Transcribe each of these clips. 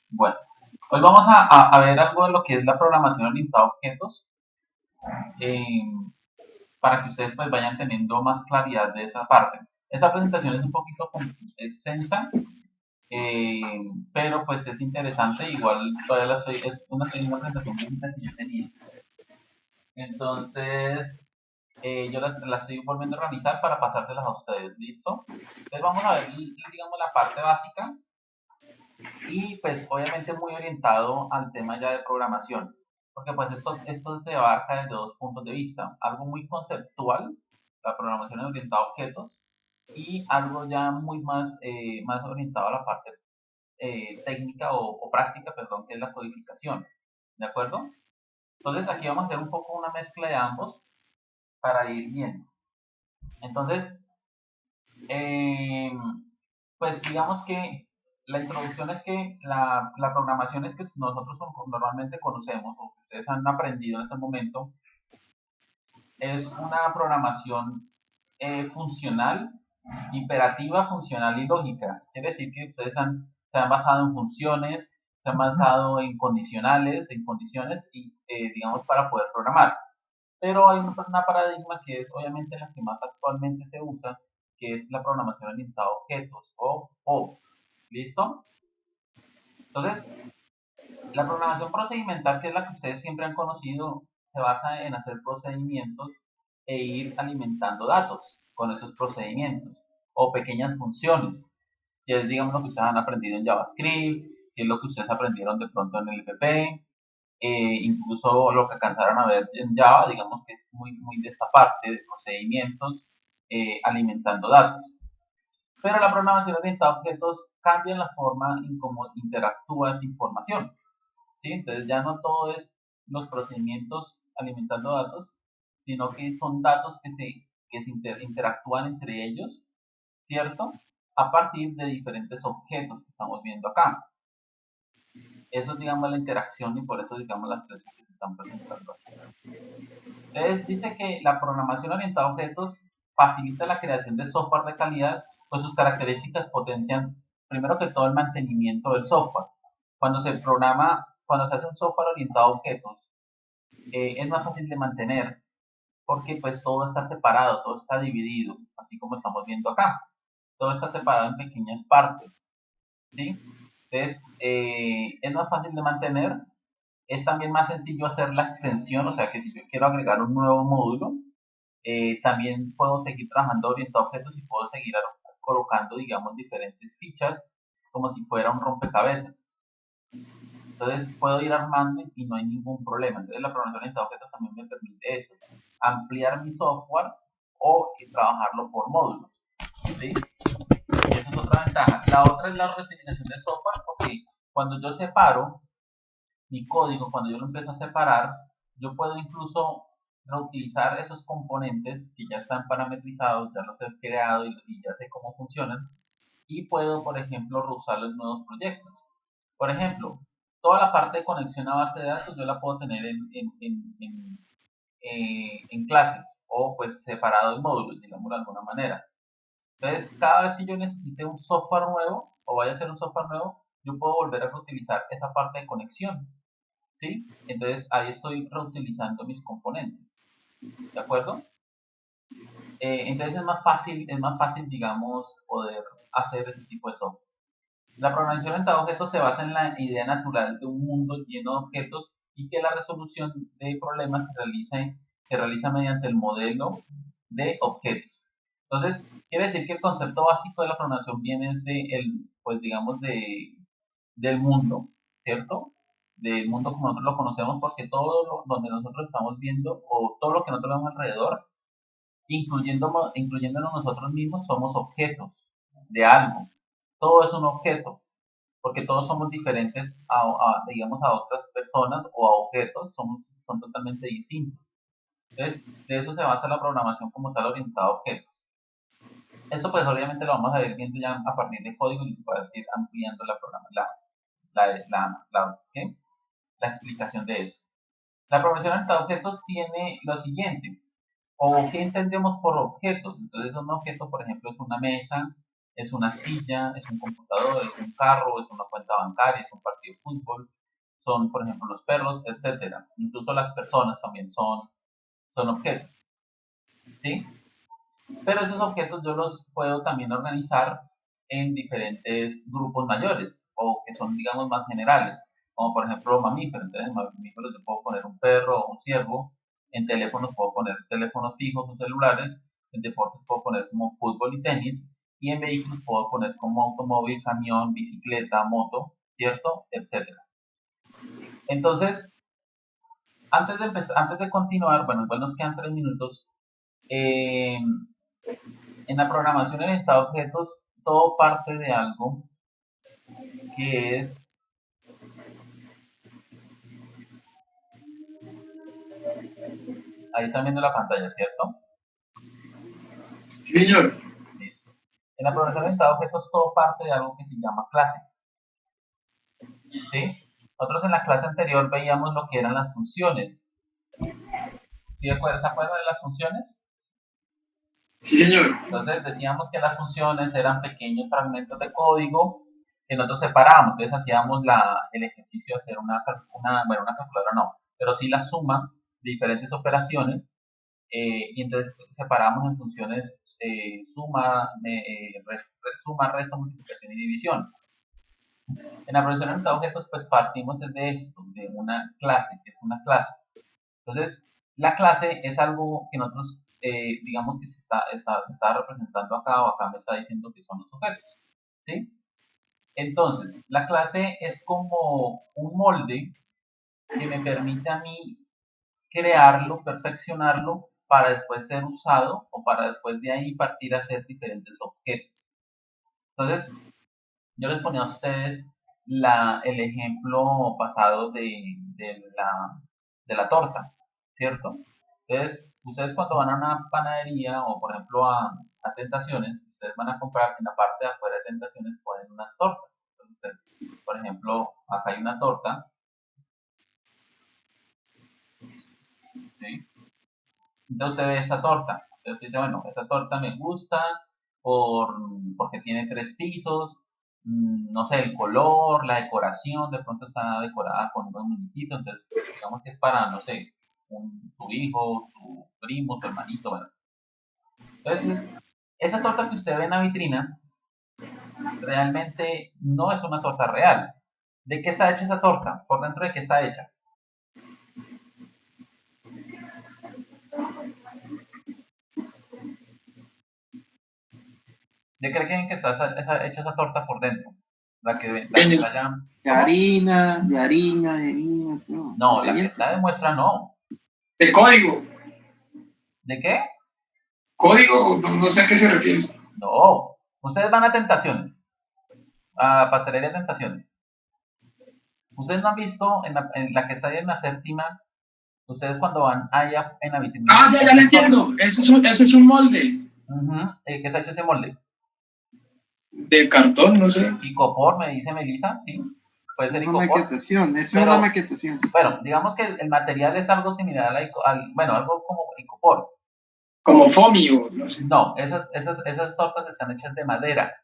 Bueno, hoy vamos a ver algo de lo que es la programación orientada a objetos, eh, para que ustedes pues vayan teniendo más claridad de esa parte. Esta presentación es un poquito extensa, eh, pero pues es interesante, igual todavía es una presentación bonita que yo tenía. Entonces, yo la estoy volviendo a organizar para pasárselas a ustedes, ¿listo? Entonces vamos a ver, digamos, la parte básica y pues obviamente muy orientado al tema ya de programación, porque pues esto se abarca desde dos puntos de vista, algo muy conceptual, la programación orientada a objetos, y algo ya muy más orientado a la parte técnica o práctica, perdón, que es la codificación, ¿de acuerdo? Entonces aquí vamos a hacer un poco una mezcla de ambos para ir viendo. Entonces, eh, pues digamos que la introducción es que la programación es que nosotros normalmente conocemos o que ustedes han aprendido en este momento es una programación funcional, imperativa, funcional y lógica. Quiere decir que se han basado en funciones, se han basado en condicionales, en condiciones y digamos para poder programar. Pero hay una paradigma que es obviamente la que más actualmente se usa, que es la programación orientada a objetos o ¿listo? Entonces, la programación procedimental, que es la que ustedes siempre han conocido, se basa en hacer procedimientos e ir alimentando datos con esos procedimientos o pequeñas funciones, que es digamos lo que ustedes han aprendido en JavaScript, que es lo que ustedes aprendieron de pronto en el FP, incluso lo que alcanzaron a ver en Java, digamos que es muy de esta parte de procedimientos alimentando datos. Pero la programación orientada a objetos cambia la forma en cómo interactúa esa información. ¿Sí? Entonces ya no todo es los procedimientos alimentando datos, sino que son datos que se interactúan entre ellos, ¿cierto? A partir de diferentes objetos que estamos viendo acá. Eso es, digamos, la interacción y por eso, digamos, las clases que se están presentando aquí. Entonces, dice que la programación orientada a objetos facilita la creación de software de calidad, pues sus características potencian, primero que todo, el mantenimiento del software. Cuando se hace un software orientado a objetos, es más fácil de mantener, porque pues todo está separado, todo está dividido, así como estamos viendo acá. Todo está separado en pequeñas partes, ¿sí? Entonces, es más fácil de mantener, es también más sencillo hacer la extensión, o sea que si yo quiero agregar un nuevo módulo, también puedo seguir trabajando orientado a objetos y puedo seguir colocando, digamos, diferentes fichas como si fuera un rompecabezas. Entonces puedo ir armando y no hay ningún problema. Entonces la programación orientada a objetos también me permite eso, ampliar mi software o trabajarlo por módulos, ¿sí? Y esa es otra ventaja. La otra es la reutilización de software, porque cuando yo separo mi código, cuando yo lo empiezo a separar, yo puedo incluso reutilizar esos componentes que ya están parametrizados, ya los he creado y ya sé cómo funcionan, y puedo, por ejemplo, reusarlos en nuevos proyectos. Por ejemplo, toda la parte de conexión a base de datos yo la puedo tener en clases o pues separado en módulos, digamos de alguna manera. Entonces, cada vez que yo necesite un software nuevo o vaya a hacer un software nuevo, yo puedo volver a reutilizar esa parte de conexión, ¿sí? Entonces, ahí estoy reutilizando mis componentes, ¿de acuerdo? Entonces es más fácil, digamos, poder hacer ese tipo de software. La programación orientada a objetos se basa en la idea natural de un mundo lleno de objetos y que la resolución de problemas se realiza mediante el modelo de objetos. Entonces, quiere decir que el concepto básico de la programación viene pues digamos, del mundo, ¿cierto? Del mundo como nosotros lo conocemos, porque donde nosotros estamos viendo o todo lo que nosotros vemos alrededor, incluyéndonos nosotros mismos, somos objetos de algo. Todo es un objeto, porque todos somos diferentes digamos, a otras personas o a objetos, son totalmente distintos. Entonces, de eso se basa la programación como tal orientada a objetos. Eso pues obviamente lo vamos a ir viendo ya a partir de código y puedes ir ampliando ¿qué? La explicación de eso. La programación orientada a objetos tiene lo siguiente, o qué entendemos por objetos. Entonces un objeto, por ejemplo, es una mesa, es una silla, es un computador, es un carro, es una cuenta bancaria, es un partido de fútbol, son, por ejemplo, los perros, etcétera. Incluso las personas también son objetos, ¿sí? Pero esos objetos yo los puedo también organizar en diferentes grupos mayores o que son, digamos, más generales, como por ejemplo mamíferos. Entonces, en mamíferos yo puedo poner un perro o un ciervo, en teléfonos puedo poner teléfonos fijos o celulares, en deportes puedo poner como fútbol y tenis, y en vehículos puedo poner como automóvil, camión, bicicleta, moto, ¿cierto? Etcétera. Entonces, antes de continuar, bueno, igual nos quedan 3 minutos. eh, en la programación orientada a objetos, todo parte de algo que es, ahí están viendo la pantalla, ¿cierto? Sí, señor. Listo. En la programación orientada a objetos, todo parte de algo que se llama clase, ¿sí? Nosotros en la clase anterior veíamos lo que eran las funciones. ¿Sí se acuerdan de las funciones? Sí, señor. Entonces decíamos que las funciones eran pequeños fragmentos de código que nosotros separábamos. Entonces hacíamos el ejercicio de hacer bueno, una calculadora no, pero sí la suma de diferentes operaciones, y entonces separamos en funciones suma, resta, multiplicación y división. En la programación de objetos, pues partimos de esto, de una clase, que es una clase. Entonces, la clase es algo que nosotros, digamos que se está representando acá, o acá me está diciendo que son los objetos, ¿sí? Entonces, la clase es como un molde que me permite a mí crearlo, perfeccionarlo, para después ser usado, o para después de ahí partir a hacer diferentes objetos. Entonces, yo les ponía a ustedes el ejemplo pasado de la torta, ¿cierto? Entonces, ustedes cuando van a una panadería o, por ejemplo, a Tentaciones, ustedes van a comprar en la parte de afuera de Tentaciones, ponen unas tortas. Entonces, por ejemplo, acá hay una torta, ¿sí? Entonces usted ve esta torta. Entonces dice, bueno, esta torta me gusta porque tiene 3 pisos, no sé, el color, la decoración, de pronto está decorada con unos muñequitos, entonces digamos que es para, no sé, tu hijo, tu primo, tu hermanito, bueno. Entonces, esa torta que usted ve en la vitrina realmente no es una torta real. ¿De qué está hecha esa torta? ¿Por dentro de qué está hecha? ¿De qué creen que está hecha esa torta por dentro? La que está allá. De ¿Cómo? harina, de harina, No, la que está de muestra no. De código. ¿De qué? Código, no sé a qué se refiere. No. Ustedes van a Tentaciones, a Pasarela de Tentaciones. Ustedes no han visto en la que está ahí en la séptima, ustedes cuando van allá en la vitrina. Ah, ya lo entiendo. Eso es un molde. ¿Qué se ha hecho ese molde? De cartón, no sé. Icopor, me dice Melissa, ¿sí? Puede ser una icopor. maquetación, es Pero, una maquetación. Bueno, digamos que el material es algo similar bueno, algo como icopor. Como foamy o no sé. No, esas tortas están hechas de madera.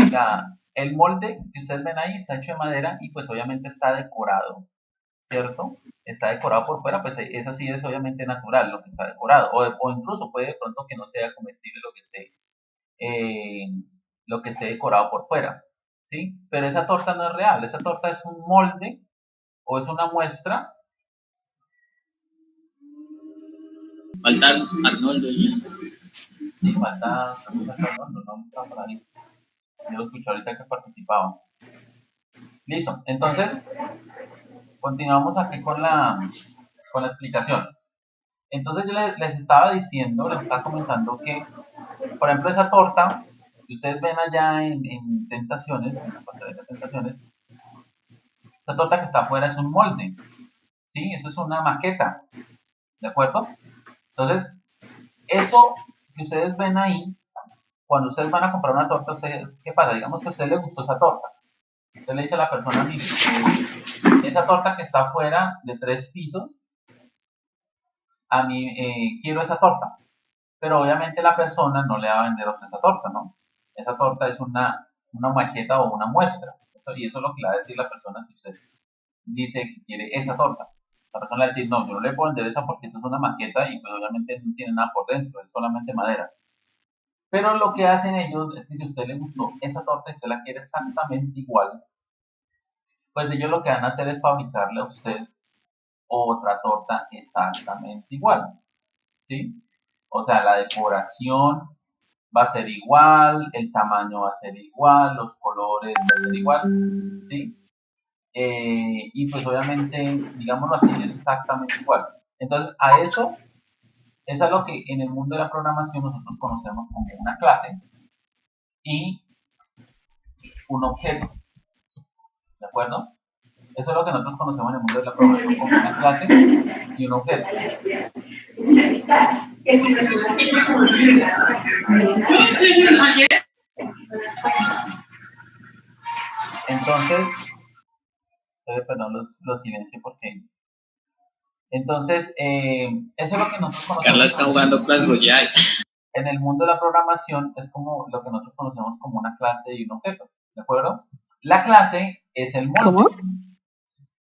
O sea, el molde que ustedes ven ahí está hecho de madera y pues obviamente está decorado, ¿cierto? Está decorado por fuera, pues eso sí es obviamente natural lo que está decorado, o incluso puede de pronto que no sea comestible eh, lo que esté decorado por fuera, ¿sí? Pero esa torta no es real, esa torta es un molde o es una muestra. Falta Arnoldo. Sí, falta Arnoldo, no está por ahí. Yo lo escuché ahorita que participaba. Listo, entonces continuamos aquí con la explicación. Entonces yo les estaba diciendo, les estaba comentando que, por ejemplo, esa torta que ustedes ven allá en Tentaciones, en la pasarela de Tentaciones, esa torta que está afuera es un molde, ¿sí? Eso es una maqueta, ¿de acuerdo? Entonces, eso que ustedes ven ahí, cuando ustedes van a comprar una torta, ¿qué pasa? Digamos que a usted le gustó esa torta. Usted le dice a la persona, mire, esa torta que está afuera de 3 pisos, a mí quiero esa torta. Pero obviamente la persona no le va a vender a usted esa torta, ¿no? Esa torta es una maqueta o una muestra. Y eso es lo que le va a decir la persona si usted dice que quiere esa torta. La persona le va a decir, no, yo no le puedo vender esa porque eso es una maqueta y pues obviamente no tiene nada por dentro, es solamente madera. Pero lo que hacen ellos es que si a usted le gustó esa torta y usted la quiere exactamente igual, pues ellos lo que van a hacer es fabricarle a usted otra torta exactamente igual, ¿sí? O sea, la decoración va a ser igual, el tamaño va a ser igual, los colores va a ser igual, ¿sí? Y pues obviamente, digámoslo así, es exactamente igual. Entonces, eso es lo que en el mundo de la programación nosotros conocemos como una clase y un objeto, ¿de acuerdo? Eso es lo que nosotros conocemos en el mundo de la programación como una clase y un objeto. Entonces, perdón, los silencio porque... Entonces, eso es lo que nosotros conocemos. Carla está jugando Clash Royale. En el mundo de la programación es como lo que nosotros conocemos como una clase y un objeto, ¿de acuerdo? La clase es el molde. ¿Cómo?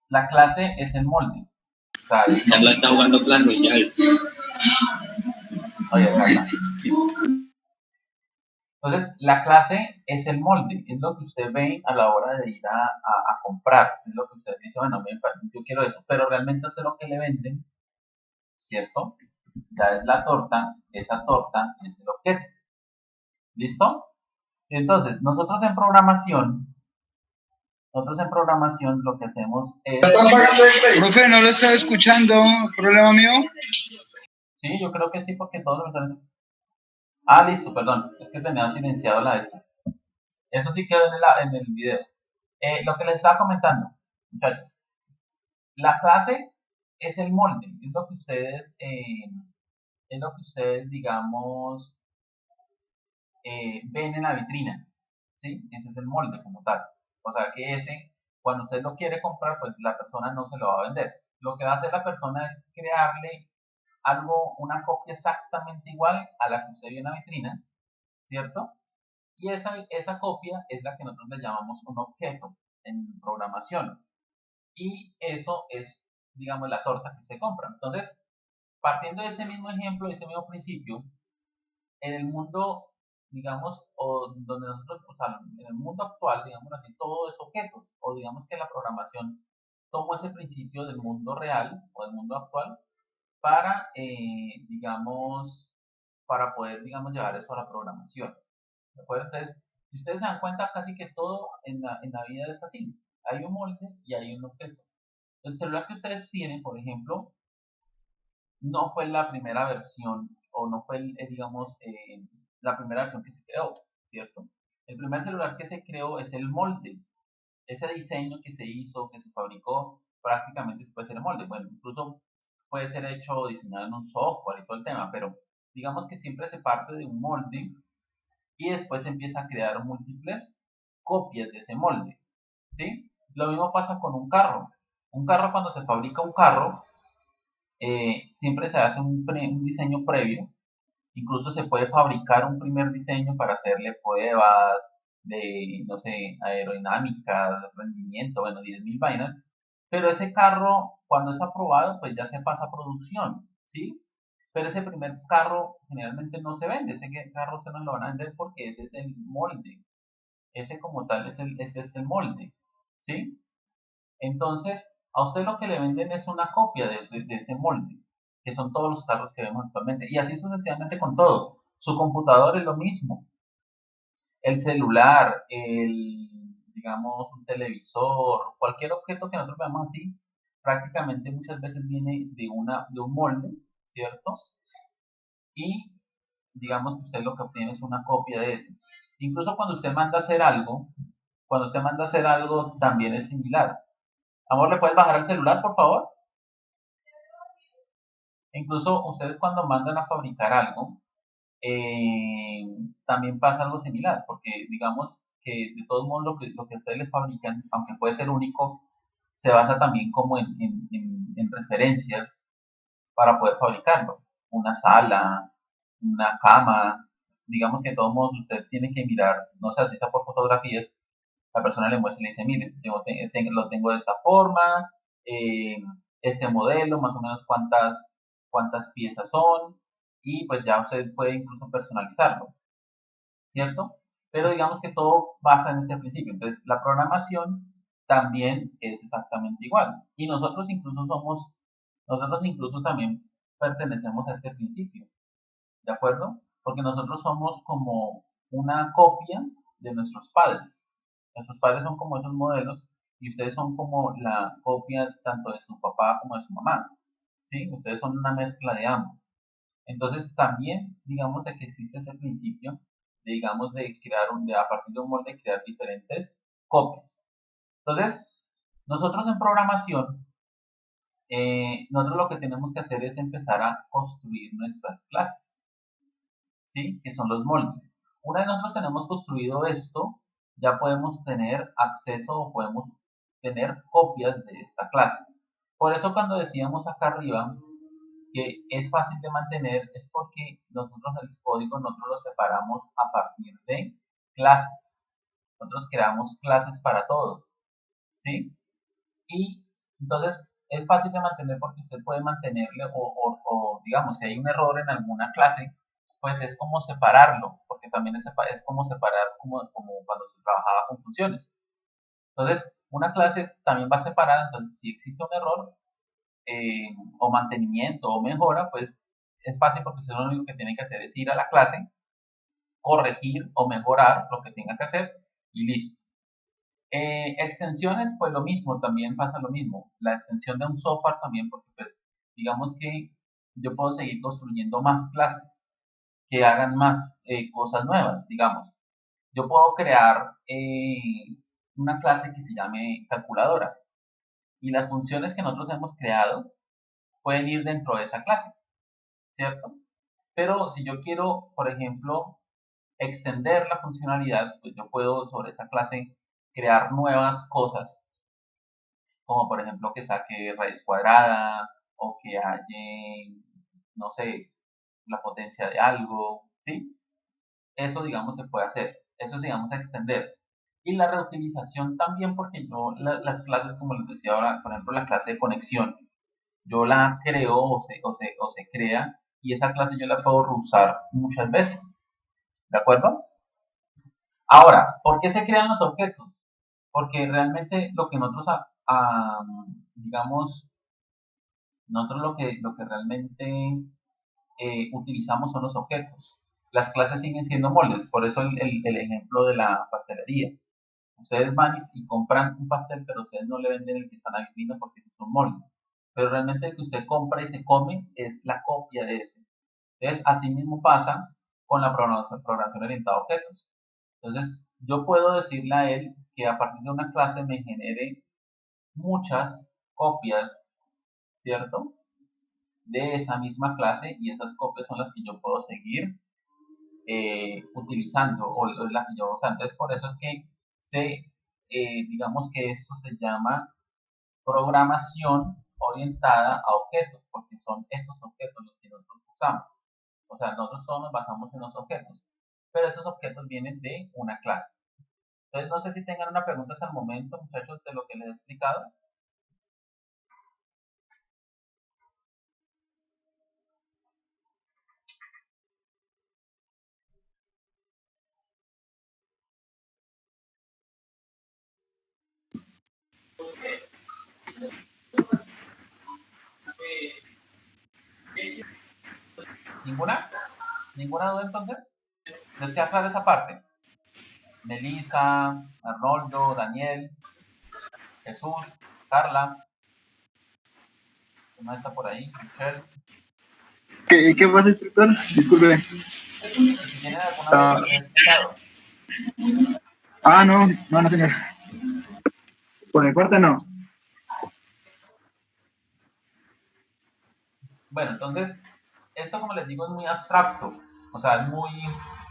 La clase es el molde. O sea, Carla está jugando Clash Royale. Oye, Carla. Entonces, la clase es el molde, es lo que usted ve a la hora de ir a comprar, es lo que usted dice, bueno, yo quiero eso, pero realmente eso es lo que le venden, ¿cierto? Ya es la torta, esa torta es el objeto. ¿Listo? Entonces, nosotros en programación lo que hacemos es... Profe, no lo estaba escuchando, ¿problema mío? Sí, yo creo que sí, porque todos lo están... Ah, listo, perdón, es que tenía silenciado la esta. Eso sí quedó en el video. Lo que les estaba comentando, muchachos, la clase es el molde, es lo que ustedes digamos, ven en la vitrina, ¿sí? Ese es el molde como tal. O sea que cuando usted lo quiere comprar, pues la persona no se lo va a vender. Lo que va a hacer la persona es crearle una copia exactamente igual a la que usted vio en la vitrina, ¿cierto? Y esa copia es la que nosotros le llamamos un objeto en programación. Y eso es, digamos, la torta que se compra. Entonces, partiendo de ese mismo ejemplo, de ese mismo principio, en el mundo, digamos, o donde nosotros, o sea, en el mundo actual, digamos así, todo es objetos, o digamos que la programación tomó ese principio del mundo real o del mundo actual para, digamos, para poder, digamos, llevar eso a la programación. ¿De acuerdo? Entonces, si ustedes se dan cuenta, casi que todo en la vida es así. Hay un molde y hay un objeto. El celular que ustedes tienen, por ejemplo, no fue la primera versión o no fue, digamos, la primera versión que se creó, ¿cierto? El primer celular que se creó es el molde. Ese diseño que se hizo, que se fabricó, prácticamente puede ser el molde. Bueno, incluso puede ser hecho o diseñado en un software y todo el tema, pero digamos que siempre se parte de un molde y después se empieza a crear múltiples copias de ese molde, ¿sí? Lo mismo pasa con un carro. Un carro, cuando se fabrica un carro, siempre se hace un diseño previo, incluso se puede fabricar un primer diseño para hacerle pruebas de, no sé, aerodinámica, rendimiento, bueno, 10.000 vainas, pero ese carro, cuando es aprobado, pues ya se pasa a producción, ¿sí? Pero ese primer carro generalmente no se vende, ese carro se nos lo van a vender porque ese es el molde, ese como tal ese es el molde, ¿sí? Entonces, a usted lo que le venden es una copia de ese molde, que son todos los carros que vemos actualmente, y así sucesivamente con todo. Su computador es lo mismo, el celular, digamos, un televisor, cualquier objeto que nosotros veamos así, prácticamente muchas veces viene de un molde, ¿cierto? Y digamos que usted lo que obtiene es una copia de ese. Incluso cuando usted manda a hacer algo también es similar. Amor, ¿le puedes bajar el celular, por favor? Incluso ustedes cuando mandan a fabricar algo, también pasa algo similar, porque digamos que de todos modos lo que ustedes les fabrican, aunque puede ser único, se basa también como en referencias para poder fabricarlo. Una sala, una cama, digamos que de todos modos usted tiene que mirar, no sé, si sea por fotografías, la persona le muestra y le dice, mire, lo tengo de esta forma, eh, este modelo, más o menos cuántas piezas son, y pues ya usted puede incluso personalizarlo, ¿cierto? Pero digamos que todo basa en ese principio. Entonces, la programación también es exactamente igual. Y nosotros incluso también pertenecemos a este principio, ¿de acuerdo? Porque nosotros somos como una copia de nuestros padres. Nuestros padres son como esos modelos y ustedes son como la copia tanto de su papá como de su mamá, ¿sí? Ustedes son una mezcla de ambos. Entonces también, digamos, de que existe ese principio, digamos, de crear a partir de un molde, crear diferentes copias. Entonces, nosotros en programación, nosotros lo que tenemos que hacer es empezar a construir nuestras clases, ¿sí? Que son los moldes. Una vez nosotros tenemos construido esto, ya podemos tener acceso o podemos tener copias de esta clase. Por eso cuando decíamos acá arriba que es fácil de mantener, es porque nosotros el código nosotros lo separamos a partir de clases. Nosotros creamos clases para todo, ¿sí? Y entonces es fácil de mantener porque usted puede mantenerle o digamos, si hay un error en alguna clase, pues es como separarlo, porque también es como separar como cuando se trabajaba con funciones. Entonces, una clase también va separada, entonces si existe un error, o mantenimiento o mejora, pues es fácil porque usted lo único que tiene que hacer es ir a la clase, corregir o mejorar lo que tenga que hacer y listo. Extensiones, pues lo mismo, también pasa lo mismo. La extensión de un software también, porque pues digamos que yo puedo seguir construyendo más clases que hagan más cosas nuevas, digamos. Yo puedo crear una clase que se llame calculadora y las funciones que nosotros hemos creado pueden ir dentro de esa clase, ¿cierto? Pero si yo quiero, por ejemplo, extender la funcionalidad, pues yo puedo sobre esa clase crear nuevas cosas, como por ejemplo que saque raíz cuadrada o que haya, no sé, la potencia de algo, ¿sí? Eso, digamos, se puede hacer. Eso, digamos, extender. Y la reutilización también, porque las clases, como les decía ahora, por ejemplo, la clase de conexión, yo la creo o se crea y esa clase yo la puedo reusar muchas veces, ¿de acuerdo? Ahora, ¿por qué se crean los objetos? Porque realmente lo que nosotros, digamos, nosotros lo que realmente utilizamos son los objetos. Las clases siguen siendo moldes, por eso el ejemplo de la pastelería. Ustedes van y compran un pastel, pero ustedes no le venden el que están adivino porque es un molde. Pero realmente el que usted compra y se come es la copia de ese. Entonces, así mismo pasa con la programación orientada a objetos. Entonces, yo puedo decirle a él que a partir de una clase me genere muchas copias, ¿cierto? De esa misma clase y esas copias son las que yo puedo seguir utilizando o las que yo uso. Entonces, por eso es que digamos que esto se llama programación orientada a objetos, porque son esos objetos los que nosotros usamos. O sea, nosotros todos nos basamos en los objetos, pero esos objetos vienen de una clase. Entonces, no sé si tengan una pregunta hasta el momento, muchachos, de lo que les he explicado. ¿Ninguna? ¿Ninguna duda entonces? ¿Les queda clara esa parte? Melissa, Arnoldo, Daniel, Jesús, Carla, ¿qué más está por ahí? Michelle. ¿Qué pasa, instructor? Disculpe. Si tienen alguna duda, les he explicado. No, señor. Por mi parte, no. Bueno, entonces, esto como les digo es muy abstracto, o sea, es muy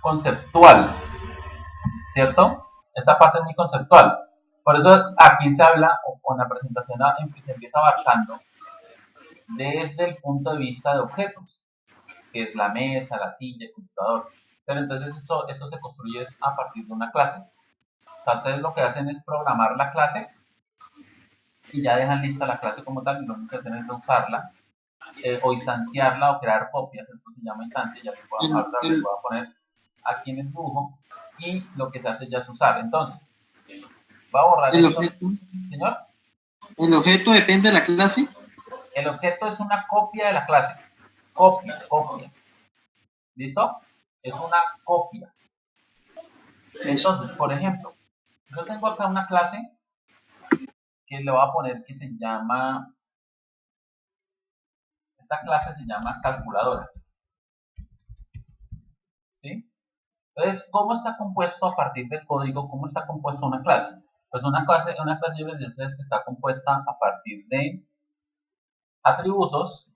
conceptual, ¿cierto? Esta parte es muy conceptual. Por eso aquí se habla, o con la presentación se empieza abarcando desde el punto de vista de objetos, que es la mesa, la silla, el computador. pero entonces eso se construye a partir de una clase. Entonces lo que hacen es programar la clase y ya dejan lista la clase como tal y lo único que hacen es usarla o instanciarla o crear copias, eso se llama instancia, ya les voy a poner aquí en el dibujo y lo que se hace ya es usar. Entonces, voy a borrar ¿El esto. objeto? ¿Señor? ¿El objeto depende de la clase? El objeto es una copia de la clase. Copia. ¿Listo? Es una copia. Entonces, por ejemplo, yo tengo acá una clase que le voy a poner que se llama, esta clase se llama calculadora. ¿Sí? Entonces, ¿cómo está compuesto a partir del código? ¿Cómo está compuesta una clase? Pues una clase yo les decía que está compuesta a partir de atributos,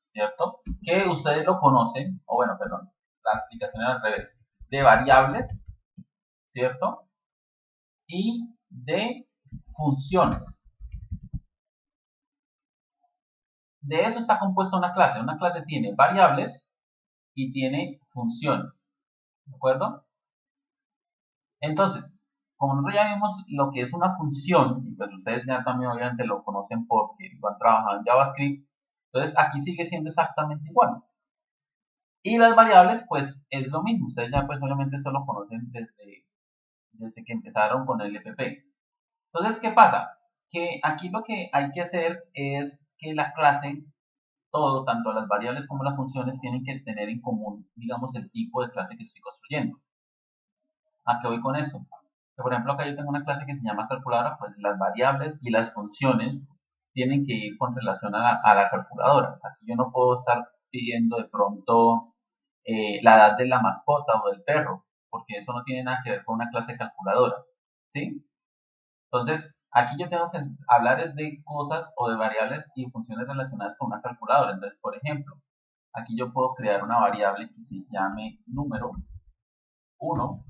¿cierto? Que ustedes lo conocen, o bueno, perdón, la explicación era al revés, de variables, ¿cierto? Y de funciones. De eso está compuesta una clase. Una clase tiene variables y tiene funciones, ¿de acuerdo? Entonces, como nosotros ya vimos lo que es una función, y pues ustedes ya también obviamente lo conocen porque lo han trabajado en JavaScript, entonces aquí sigue siendo exactamente igual. Y las variables, pues es lo mismo, ustedes ya pues obviamente eso lo conocen desde que empezaron con el EPP. Entonces, ¿qué pasa? Que aquí lo que hay que hacer es que la clase, todo, tanto las variables como las funciones, tienen que tener en común, digamos, el tipo de clase que estoy construyendo. ¿A qué voy con eso? Que, por ejemplo, acá yo tengo una clase que se llama calculadora, pues las variables y las funciones tienen que ir con relación a la calculadora. Aquí yo no puedo estar pidiendo de pronto la edad de la mascota o del perro, porque eso no tiene nada que ver con una clase calculadora, ¿sí? Entonces, aquí yo tengo que hablar es de cosas o de variables y funciones relacionadas con una calculadora. Entonces, por ejemplo, aquí yo puedo crear una variable que se llame número 1,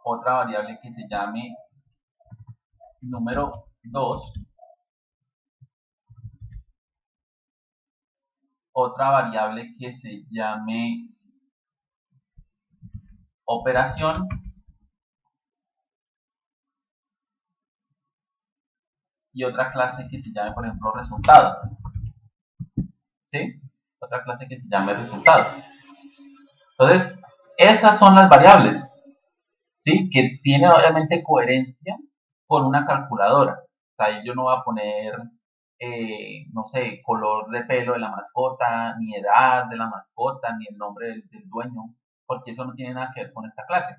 otra variable que se llame número 2, otra variable que se llame operación y otra clase que se llame, por ejemplo, resultado. ¿Sí? Otra clase que se llame resultado. Entonces, esas son las variables, ¿sí? Que tienen obviamente coherencia con una calculadora. O sea, ahí yo no voy a poner, no sé, color de pelo de la mascota, ni edad de la mascota, ni el nombre del dueño, porque eso no tiene nada que ver con esta clase.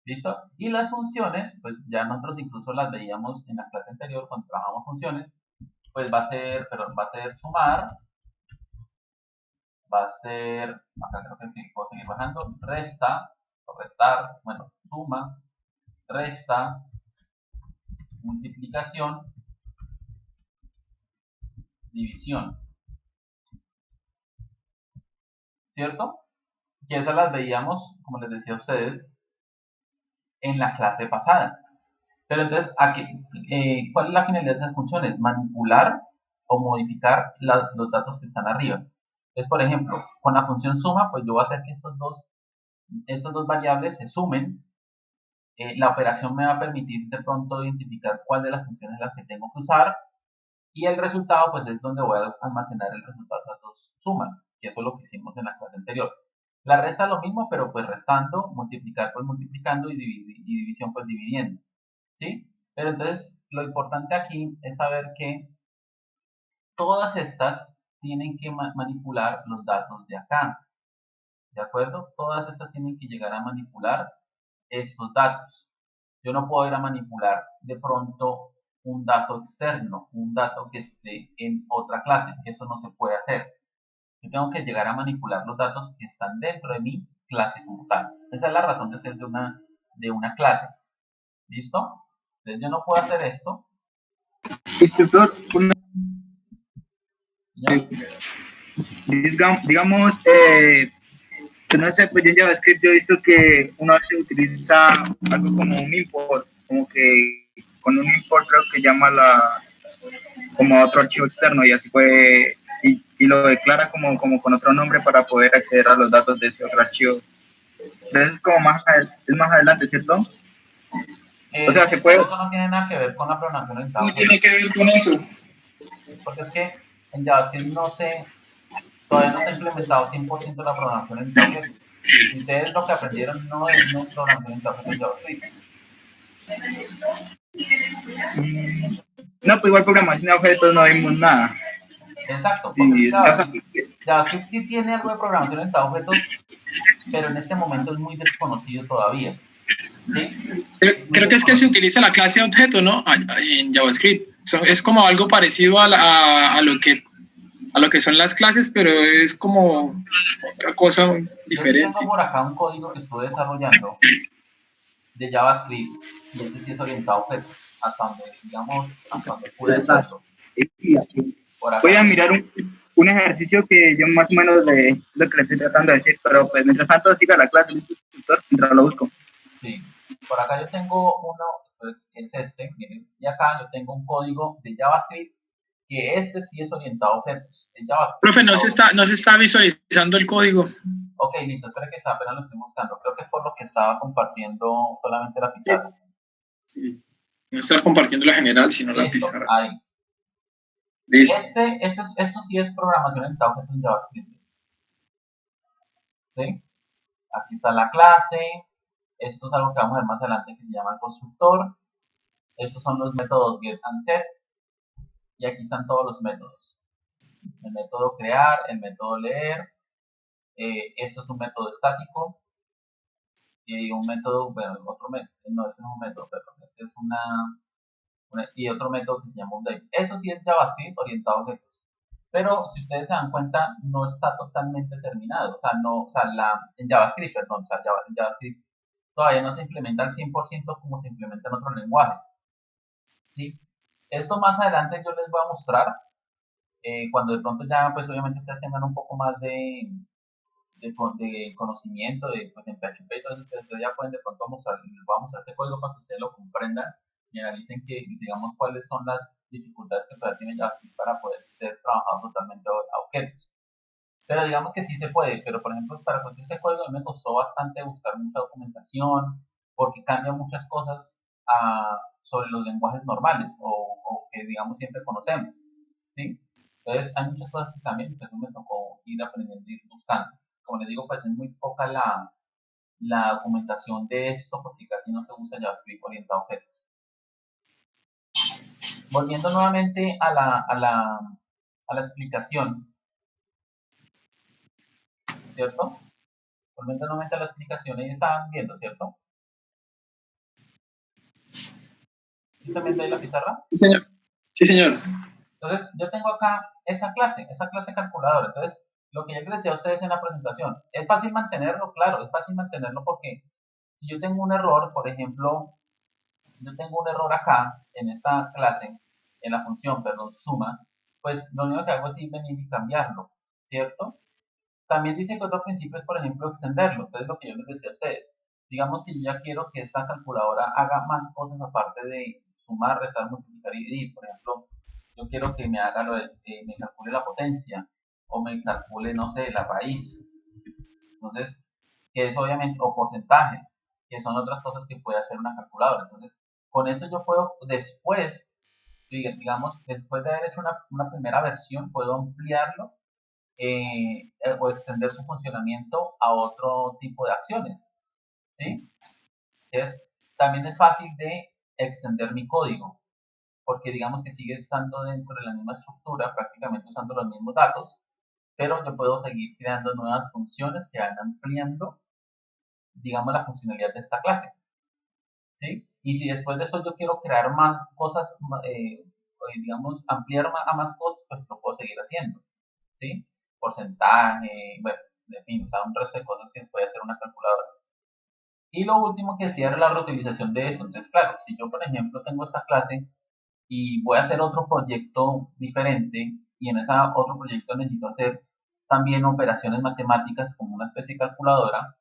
¿Listo? Y las funciones, pues ya nosotros incluso las veíamos en la clase anterior cuando trabajamos funciones, pues va a ser sumar, va a ser, acá creo que sí puedo seguir bajando, resta, o restar, bueno, suma, resta, multiplicación, división. ¿Cierto? Que esas las veíamos, como les decía a ustedes, en la clase pasada. Pero entonces, ¿cuál es la finalidad de esas funciones? Manipular o modificar los datos que están arriba. Entonces, por ejemplo, con la función suma, pues yo voy a hacer que esas dos variables se sumen. La operación me va a permitir de pronto identificar cuál de las funciones es la que tengo que usar. Y el resultado, pues es donde voy a almacenar el resultado de las dos sumas. Y eso es lo que hicimos en la clase anterior. La resta es lo mismo, pero pues restando, multiplicar pues multiplicando y división pues dividiendo. ¿Sí? Pero entonces lo importante aquí es saber que todas estas tienen que manipular los datos de acá. ¿De acuerdo? Todas estas tienen que llegar a manipular estos datos. Yo no puedo ir a manipular de pronto un dato externo, un dato que esté en otra clase. Eso no se puede hacer. Yo tengo que llegar a manipular los datos que están dentro de mi clase como tal. Esa es la razón de ser de una clase. ¿Listo? Entonces yo no puedo hacer esto. Instructor, digamos, no sé, pues yo en JavaScript yo he visto que uno se utiliza algo como un import, como que con un import creo que llama como a otro archivo externo y así puede, y y lo declara como con otro nombre para poder acceder a los datos de ese otro archivo. Entonces es como es más adelante, ¿cierto? O sea, se puede... Eso no tiene nada que ver con la programación orientada a ¿Qué objetos, tiene que ver con eso? porque es que en JavaScript todavía no se ha implementado 100% la programación orientada a objetos. Y ustedes lo que aprendieron no es programación orientada a objetos en JavaScript. No, pues igual programación de objetos no vimos nada. Exacto, Sí, porque está... JavaScript sí tiene algo de programación orientada a objetos, pero en este momento es muy desconocido todavía. ¿Sí? Creo que es que se utiliza la clase objeto, ¿no? En JavaScript. Es como algo parecido a lo que son las clases, pero es como otra cosa diferente. Yo tengo por acá un código que estuve desarrollando de JavaScript y este sí es orientado a objetos, hasta donde pude hacerlo. Voy a mirar un ejercicio que yo más o menos de lo que le estoy tratando de decir, pero pues mientras tanto siga la clase del instructor mientras lo busco. Sí, por acá yo tengo uno, es este, miren, y acá yo tengo un código de JavaScript que este sí es orientado a objetos. Profe, no se está visualizando el código. Ok, listo, espera que apenas lo estoy buscando. Creo que es por lo que estaba compartiendo solamente la pizarra. Sí. No está compartiendo la general, sino la Listo, pizarra. ahí. Listo. Eso sí es programación orientada a objetos en JavaScript. ¿Sí? Aquí está la clase. Esto es algo que vamos a ver más adelante que se llama el constructor. Estos son los métodos get and set. Y aquí están todos los métodos. El método crear, el método leer. Esto es un método estático. Y un método, bueno, otro método. No, este no es un método, perdón. Este es y otro método que se llama update. Eso sí es JavaScript orientado a objetos. Pero si ustedes se dan cuenta, no está totalmente terminado. En JavaScript, perdón, en JavaScript todavía no se implementa al 100% como se implementa en otros lenguajes. ¿Sí? Esto más adelante yo les voy a mostrar cuando de pronto ya, pues obviamente ustedes tengan un poco más de conocimiento pues, en PHP y todo eso, ustedes ya pueden de pronto voy a mostrar este código para que ustedes lo comprendan y analicen digamos, cuáles son las dificultades que todavía tiene JavaScript para poder ser trabajado totalmente a objetos. Pero digamos que sí se puede, pero por ejemplo, para construir ese código a mí me costó bastante buscar mucha documentación, porque cambia muchas cosas sobre los lenguajes normales o que digamos siempre conocemos, ¿sí? Entonces hay muchas cosas que cambian y pues me tocó ir aprendiendo y ir buscando. Como les digo, pues es muy poca la documentación de esto porque casi no se usa JavaScript orientado a objetos. Volviendo nuevamente a la explicación, ¿cierto? Volviendo nuevamente a la explicación, ahí estaban viendo, ¿cierto? ¿Sí se mete ahí la pizarra? Sí, señor. Sí, señor. Entonces, yo tengo acá esa clase calculadora. Entonces, lo que yo les decía a ustedes en la presentación, ¿es fácil mantenerlo? Claro, es fácil mantenerlo porque si yo tengo un error, por ejemplo, yo tengo un error acá en esta clase, en la función, perdón, suma, pues lo único que hago es ir, venir y cambiarlo, ¿cierto? También dice que otro principio es, por ejemplo, extenderlo. Entonces, lo que yo les decía a ustedes, digamos que yo ya quiero que esta calculadora haga más cosas aparte de sumar, restar, multiplicar y dividir. Por ejemplo, yo quiero que me haga me calcule la potencia o me calcule, no sé, la raíz. Entonces, que es obviamente, o porcentajes, que son otras cosas que puede hacer una calculadora. Entonces, con eso yo puedo después, digamos, después de haber hecho una primera versión, puedo ampliarlo o extender su funcionamiento a otro tipo de acciones, ¿sí? También es fácil de extender mi código, porque digamos que sigue estando dentro de la misma estructura, prácticamente usando los mismos datos, pero yo puedo seguir creando nuevas funciones que van ampliando, digamos, la funcionalidad de esta clase, ¿sí? Y si después de eso yo quiero crear más cosas, digamos, ampliar a más cosas, pues lo puedo seguir haciendo, ¿sí? Porcentaje, bueno, en fin, o sea, un resto de cosas que puede hacer una calculadora. Y lo último que decía era la reutilización de eso. Entonces, claro, si yo, por ejemplo, tengo esta clase y voy a hacer otro proyecto diferente y en ese otro proyecto necesito hacer también operaciones matemáticas como una especie de calculadora,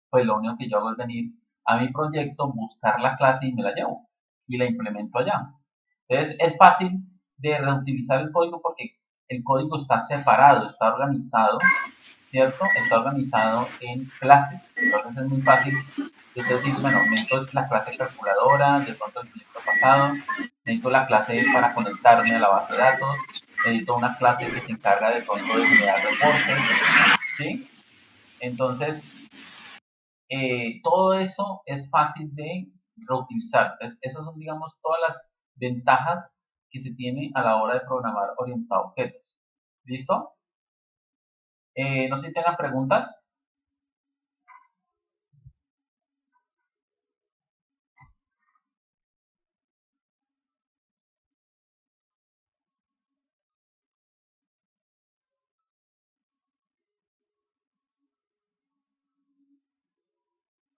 pues lo único que yo hago es venir a mi proyecto, buscar la clase y me la llevo y la implemento allá. Entonces, es fácil de reutilizar el código porque el código está separado, está organizado, ¿cierto? Está organizado en clases. Entonces es muy fácil decir, bueno, necesito la clase calculadora, de pronto el proyecto pasado, necesito la clase para conectarme a la base de datos, necesito una clase que se encarga de pronto de generar reportes, ¿sí? Entonces, todo eso es fácil de reutilizar. Esas son, digamos, todas las ventajas que se tiene a la hora de programar orientado a objetos. ¿Listo? No sé si tengan preguntas.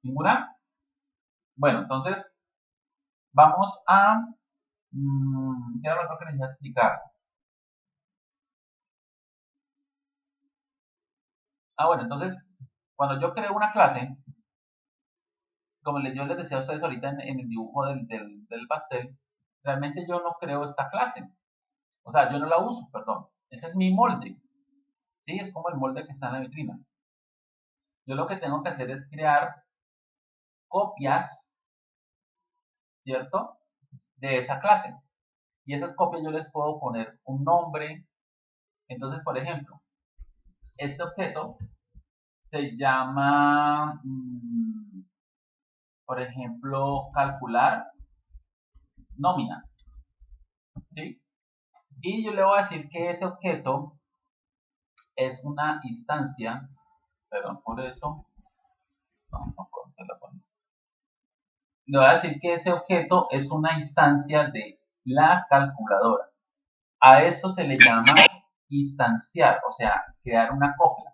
¿Ninguna? Bueno, entonces vamos a... ¿qué era lo que les iba a explicar? Bueno, entonces, cuando yo creo una clase, como yo les decía a ustedes ahorita en el dibujo del pastel, realmente yo no creo esta clase. O sea, yo no la uso, perdón. Ese es mi molde. ¿Sí? Es como el molde que está en la vitrina. Yo lo que tengo que hacer es crear copias, ¿cierto? De esa clase. Y esas copias yo les puedo poner un nombre. Entonces, por ejemplo, este objeto se llama, por ejemplo, calcular nómina, ¿sí? Y yo le voy a decir que ese objeto es una instancia, perdón por eso, no puedo hacerlo con esto. Le voy a decir que ese objeto es una instancia de la calculadora. A eso se le llama instanciar, o sea, crear una copia.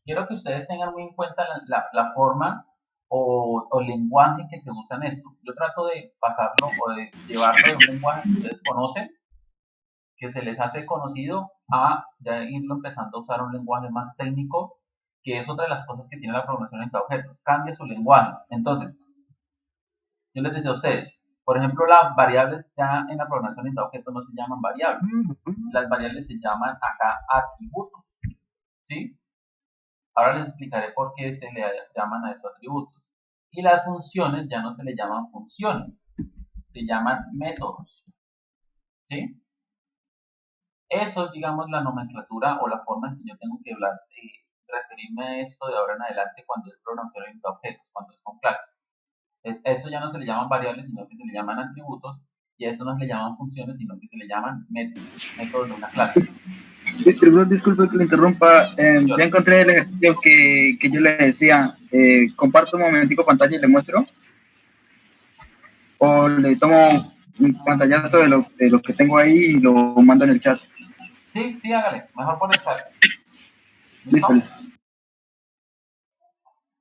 Quiero que ustedes tengan muy en cuenta la forma o lenguaje que se usa en esto. Yo trato de pasarlo o de llevarlo de un lenguaje que ustedes conocen, que se les hace conocido, a ya irlo empezando a usar un lenguaje más técnico, que es otra de las cosas que tiene la programación orientada a objetos. Cambia su lenguaje. Entonces, yo les decía a ustedes, por ejemplo, las variables ya en la programación orientada a objetos no se llaman variables. Las variables se llaman acá atributos, ¿sí? Ahora les explicaré por qué se le llaman a esos atributos. Y las funciones ya no se le llaman funciones, se llaman métodos, ¿sí? Eso es, digamos, la nomenclatura o la forma en que yo tengo que hablar, referirme a esto de ahora en adelante cuando es programación orientada a objetos, cuando es con clases. Eso ya no se le llaman variables, sino que se le llaman atributos, y a eso no se le llaman funciones, sino que se le llaman métodos de una clase. Disculpe que le interrumpa. Ya encontré el ejercicio que yo le decía. Comparto un momentico pantalla y le muestro. O le tomo un pantallazo de lo que tengo ahí y lo mando en el chat. Sí, hágale. Mejor por el chat. ¿Listo?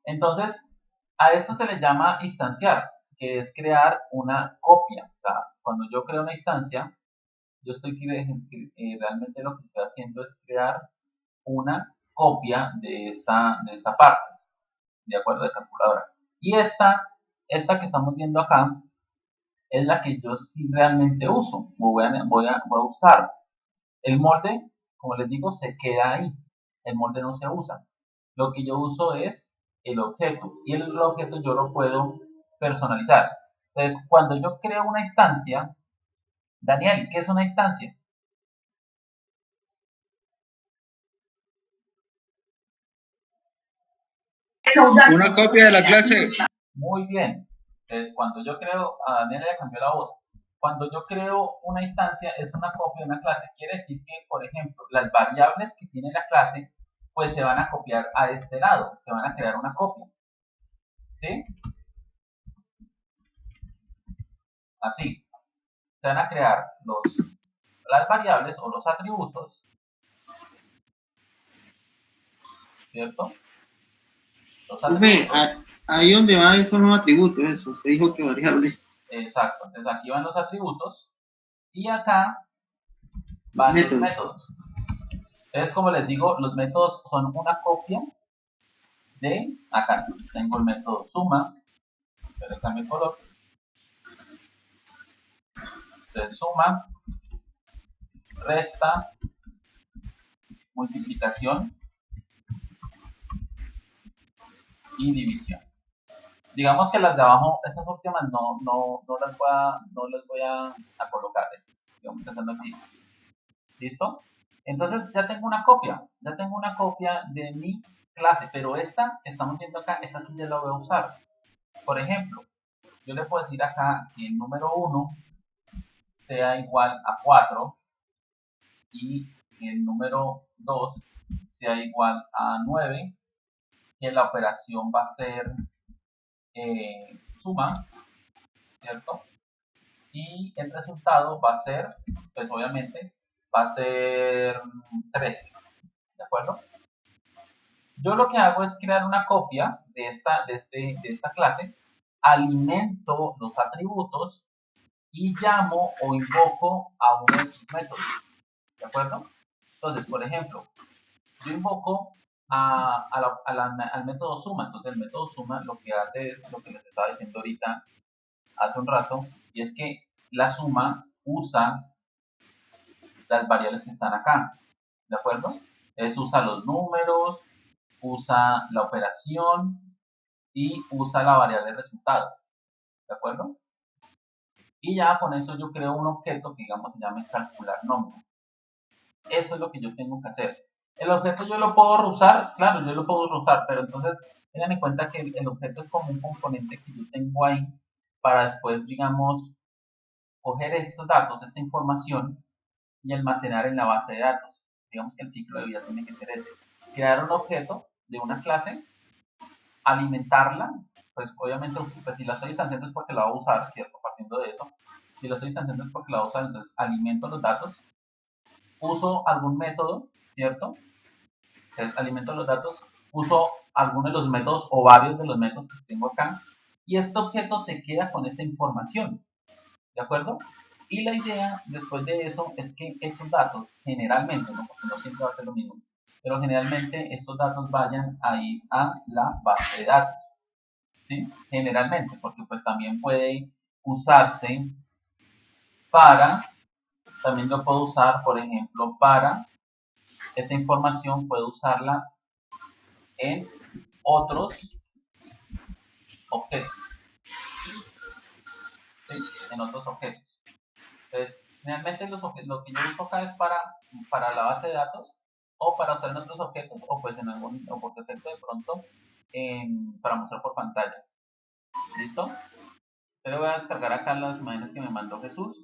Entonces, a eso se le llama instanciar, que es crear una copia. O sea, cuando yo creo una instancia, yo estoy realmente lo que estoy haciendo es crear una copia de esta parte, de acuerdo, de calculadora. Y esta que estamos viendo acá es la que yo sí realmente uso, voy a usar. El molde, como les digo, se queda ahí. El molde no se usa. Lo que yo uso es el objeto. Y el objeto yo lo puedo personalizar. Entonces, cuando yo creo una instancia, Daniel, ¿qué es una instancia? Una copia de la clase. Muy bien. Entonces, cuando yo creo, a Daniel ya cambió la voz. Cuando yo creo una instancia, es una copia de una clase. Quiere decir que, por ejemplo, las variables que tiene la clase, pues se van a copiar a este lado. Se van a crear una copia. ¿Sí? Así. Se van a crear las variables o los atributos. ¿Cierto? Los atributos. Ahí donde va esos nuevos atributos, eso. Te dijo que variable. Exacto. Entonces aquí van los atributos. Y acá van los métodos. Entonces, como les digo, los métodos son una copia de acá. Tengo el método suma, que le cambio el color. Entonces, suma, resta, multiplicación y división. Digamos que las de abajo, estas últimas no las voy a colocar, digamos que estas no existen. ¿Listo? Entonces ya tengo una copia de mi clase, pero esta, estamos viendo acá, esta sí ya la voy a usar. Por ejemplo, yo le puedo decir acá que el número 1 sea igual a 4 y el número 2 sea igual a 9, que la operación va a ser suma, ¿cierto? Y el resultado va a ser, pues obviamente, va a ser 13, ¿de acuerdo? Yo lo que hago es crear una copia de esta clase, alimento los atributos y llamo o invoco a uno de sus métodos, ¿de acuerdo? Entonces, por ejemplo, yo invoco al método suma. Entonces el método suma lo que hace es lo que les estaba diciendo ahorita hace un rato, y es que la suma usa las variables que están acá, ¿de acuerdo? Usa los números, usa la operación y usa la variable resultado, ¿de acuerdo? Y ya con eso yo creo un objeto que digamos se llame calcular nómina. Eso es lo que yo tengo que hacer. El objeto yo lo puedo usar, claro, yo lo puedo usar, pero entonces tengan en cuenta que el objeto es como un componente que yo tengo ahí para después, digamos, coger estos datos, esta información y almacenar en la base de datos. Digamos que el ciclo de vida tiene que ser ese. Crear un objeto de una clase, alimentarla, pues obviamente pues si la estoy instanciando es porque la voy a usar, ¿cierto? Partiendo de eso. Si la estoy instanciando es porque la voy a usar, entonces alimento los datos, uso algún método, ¿cierto? Entonces alimento los datos, uso alguno de los métodos o varios de los métodos que tengo acá, y este objeto se queda con esta información, ¿de acuerdo? Y la idea después de eso es que esos datos, generalmente, ¿no? Porque no siempre va a ser lo mismo, pero generalmente estos datos vayan a ir a la base de datos, ¿sí? Generalmente, porque pues también puede usarse para, también lo puedo usar, por ejemplo, para esa información puedo usarla en otros objetos, ¿sí? En otros objetos. Entonces, generalmente lo que yo uso acá es para la base de datos o para usar en otros objetos o pues en algún objeto de pronto para mostrar por pantalla. ¿Listo? Pero voy a descargar acá las imágenes que me mandó Jesús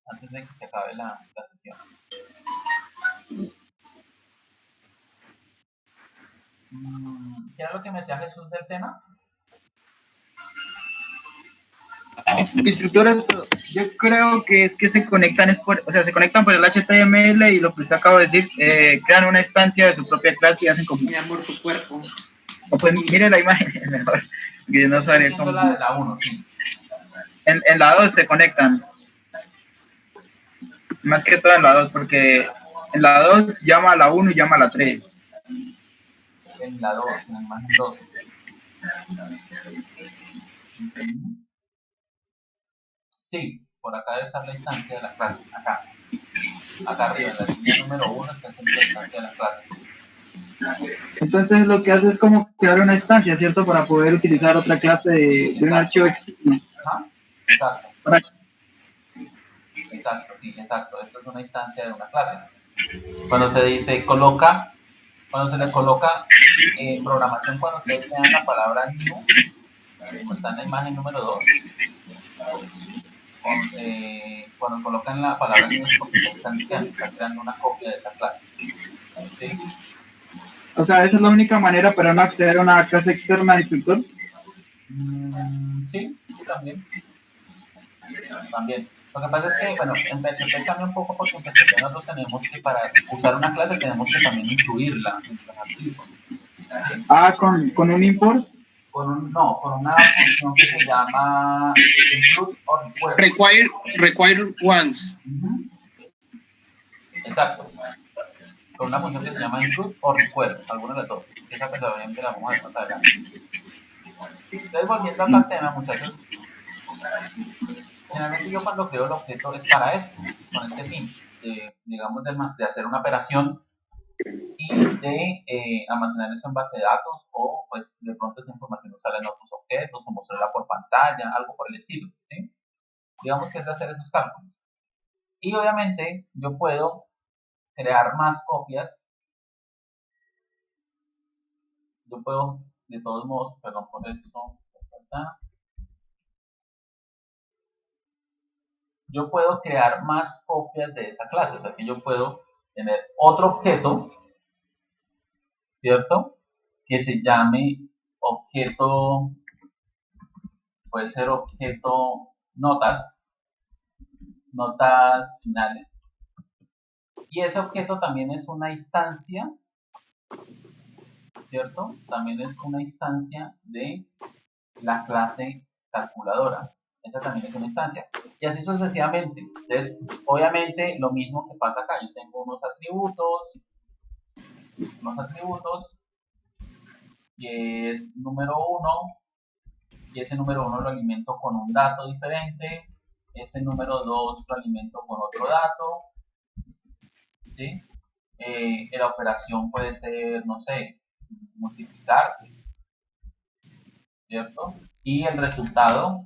antes de que se acabe la sesión. ¿Qué era lo que me decía Jesús del tema? Instructor, yo creo que es que se conectan, se conectan por el HTML y lo que usted acaba de decir, crean una instancia de su propia clase y hacen como... Mi amor, tu cuerpo. O pues mire la imagen, es mejor, que no sabría cómo... La de la 1, sí. En la 2 se conectan. Más que todo en la 2, porque en la 2 llama a la 1 y llama a la 3. En la 2, en la imagen 2. Sí, por acá debe estar la instancia de la clase, acá. Acá arriba, en la línea número 1 está la instancia de la clase. Entonces lo que hace es como crear una instancia, ¿cierto? Para poder utilizar otra clase de un archivo externo. Ajá, exacto. Para... Exacto, sí, exacto. Esto es una instancia de una clase. Cuando se dice coloca, cuando se le coloca en programación, cuando ustedes vean la palabra new, como está en la imagen número 2, cuando colocan la palabra new es porque están creando una copia de esa clase. ¿Sí? O sea, esa es la única manera para no acceder a una clase externa de instructor. Sí, también. También. Lo que pasa es que, bueno, en PHP cambia un poco porque en PHP nosotros tenemos que para usar una clase tenemos que también incluirla en los archivos. ¿Sí? Ah, con un import. Con una función que se llama include or require once. Exacto. Con una función que se llama include o require, alguna de las dos. Esa personalmente la vamos a ver más adelante. Entonces, volviendo al tema, muchachos, generalmente yo cuando creo el objeto es para esto, con este fin. digamos, de hacer una operación y de almacenar eso en base de datos, o pues de pronto esa información usarla en otros objetos o mostrarla por pantalla, algo por el estilo, ¿sí? Digamos que es de hacer esos cálculos. Y obviamente yo puedo crear más copias. Yo puedo, de todos modos, perdón por esto, yo puedo crear más copias de esa clase, o sea que yo puedo tener otro objeto, ¿cierto? Que se llame objeto, puede ser objeto notas finales. Y ese objeto también es una instancia, ¿cierto? También es una instancia de la clase calculadora. Esta también es una instancia. Y así sucesivamente. Entonces, obviamente, lo mismo que pasa acá. Yo tengo unos atributos, que es número 1, y ese número 1 lo alimento con un dato diferente. Ese número 2 lo alimento con otro dato. ¿Sí? La operación puede ser, no sé, multiplicar, ¿cierto? Y el resultado,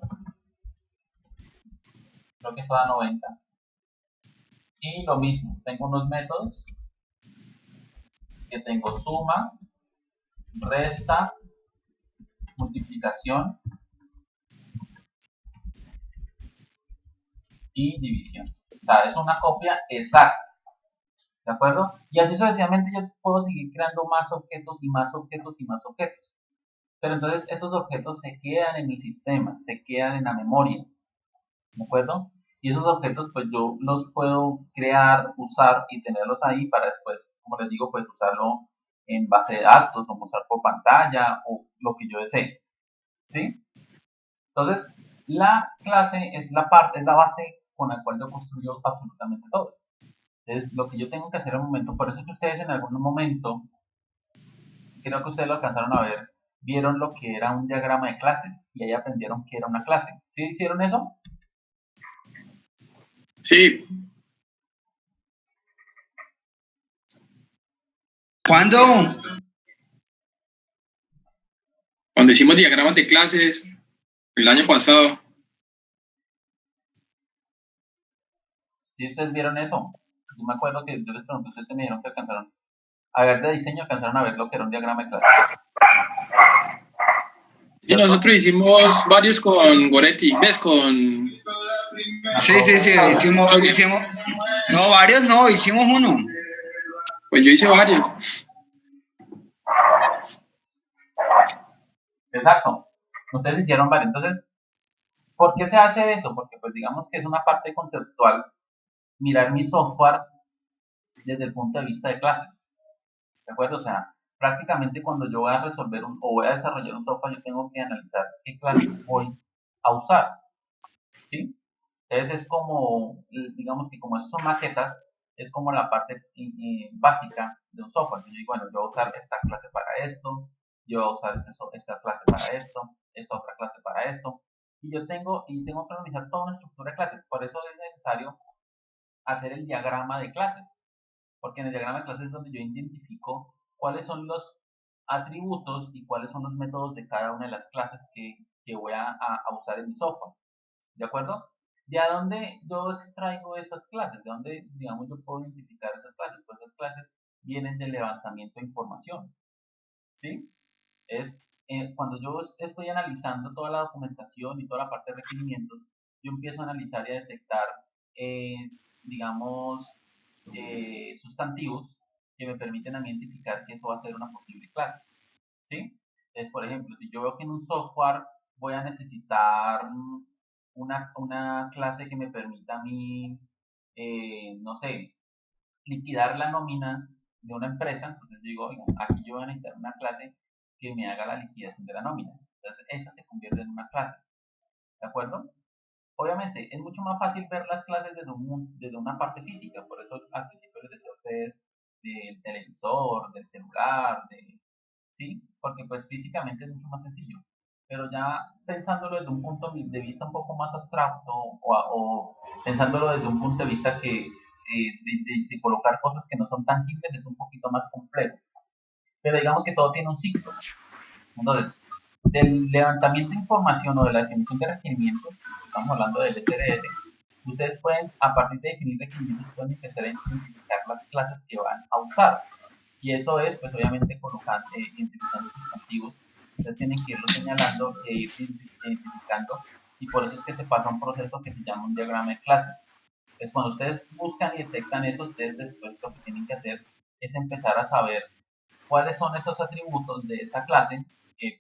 creo que eso da 90. Y lo mismo, tengo unos métodos que tengo suma, resta, multiplicación y división. O sea, es una copia exacta, ¿de acuerdo? Y así sucesivamente yo puedo seguir creando más objetos y más objetos y más objetos. Pero entonces esos objetos se quedan en el sistema, se quedan en la memoria, ¿de acuerdo? Y esos objetos pues yo los puedo crear, usar y tenerlos ahí para después, como les digo, pues usarlo en base de datos o mostrar por pantalla o lo que yo desee, ¿sí? Entonces, la clase es la base con la cual yo construyo absolutamente todo. Entonces, lo que yo tengo que hacer en un momento, por eso es que ustedes en algún momento, creo que ustedes lo alcanzaron a ver, vieron lo que era un diagrama de clases y ahí aprendieron que era una clase. ¿Sí hicieron eso? Sí. ¿Cuándo? Cuando hicimos diagramas de clases el año pasado. ¿Sí ustedes vieron eso? Yo me acuerdo que yo les pregunté, ustedes me dijeron que alcanzaron a ver de diseño, alcanzaron a ver lo que era un diagrama de clases. Sí, nosotros hicimos varios con Goretti, ¿ves? Con... Sí, hicimos, no, varios no, hicimos uno. Pues yo hice varios. Exacto. Ustedes hicieron varios. Entonces, ¿por qué se hace eso? Porque pues digamos que es una parte conceptual mirar mi software desde el punto de vista de clases. ¿De acuerdo? O sea, prácticamente cuando yo voy a resolver o voy a desarrollar un software, yo tengo que analizar qué clases voy a usar. ¿Sí? Entonces es como, digamos que como esas son maquetas, es como la parte básica de un software. Yo digo, bueno, yo voy a usar esta clase para esto, yo voy a usar esta clase para esto, esta otra clase para esto. Y yo tengo que organizar toda una estructura de clases. Por eso es necesario hacer el diagrama de clases. Porque en el diagrama de clases es donde yo identifico cuáles son los atributos y cuáles son los métodos de cada una de las clases que voy a usar en mi software. ¿De acuerdo? ¿De a dónde yo extraigo esas clases? ¿De dónde, digamos, yo puedo identificar esas clases? Pues esas clases vienen del levantamiento de información. ¿Sí? Cuando yo estoy analizando toda la documentación y toda la parte de requerimientos, yo empiezo a analizar y a detectar, digamos, sustantivos que me permiten a mí identificar que eso va a ser una posible clase. ¿Sí? Entonces, por ejemplo, si yo veo que en un software voy a necesitar una clase que me permita a mí, no sé, liquidar la nómina de una empresa, entonces digo, oiga, aquí yo voy a necesitar una clase que me haga la liquidación de la nómina. Entonces, esa se convierte en una clase. ¿De acuerdo? Obviamente, es mucho más fácil ver las clases desde una parte física, por eso al principio les decía a ustedes del televisor, del celular, ¿sí? Porque pues físicamente es mucho más sencillo. Pero ya pensándolo desde un punto de vista un poco más abstracto o pensándolo desde un punto de vista que de colocar cosas que no son tangibles es un poquito más complejo. Pero digamos que todo tiene un ciclo. Entonces, del levantamiento de información o de la definición de requerimientos, estamos hablando del SRS, ustedes pueden, a partir de definir requerimientos, pueden empezar a identificar las clases que van a usar. Y eso es, pues obviamente, colocando, identificando sustantivos. Ustedes tienen que irlo señalando e ir identificando, y por eso es que se pasa un proceso que se llama un diagrama de clases. Entonces, cuando ustedes buscan y detectan eso, ustedes después lo que tienen que hacer es empezar a saber cuáles son esos atributos de esa clase,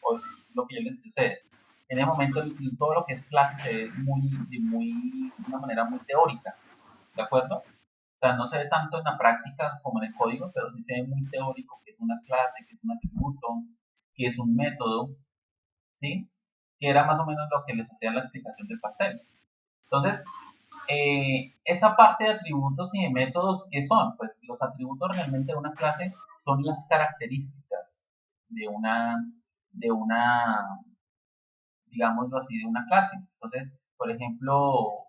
pues, lo que yo les decía a ustedes. En el momento, todo lo que es clase se ve de una manera muy teórica, ¿de acuerdo? O sea, no se ve tanto en la práctica como en el código, pero sí se ve muy teórico que es una clase, que es un atributo, que es un método, ¿sí? Que era más o menos lo que les hacía la explicación del pastel. Entonces, esa parte de atributos y de métodos, ¿qué son? Pues los atributos realmente de una clase son las características de una, digámoslo así, de una clase. Entonces, por ejemplo,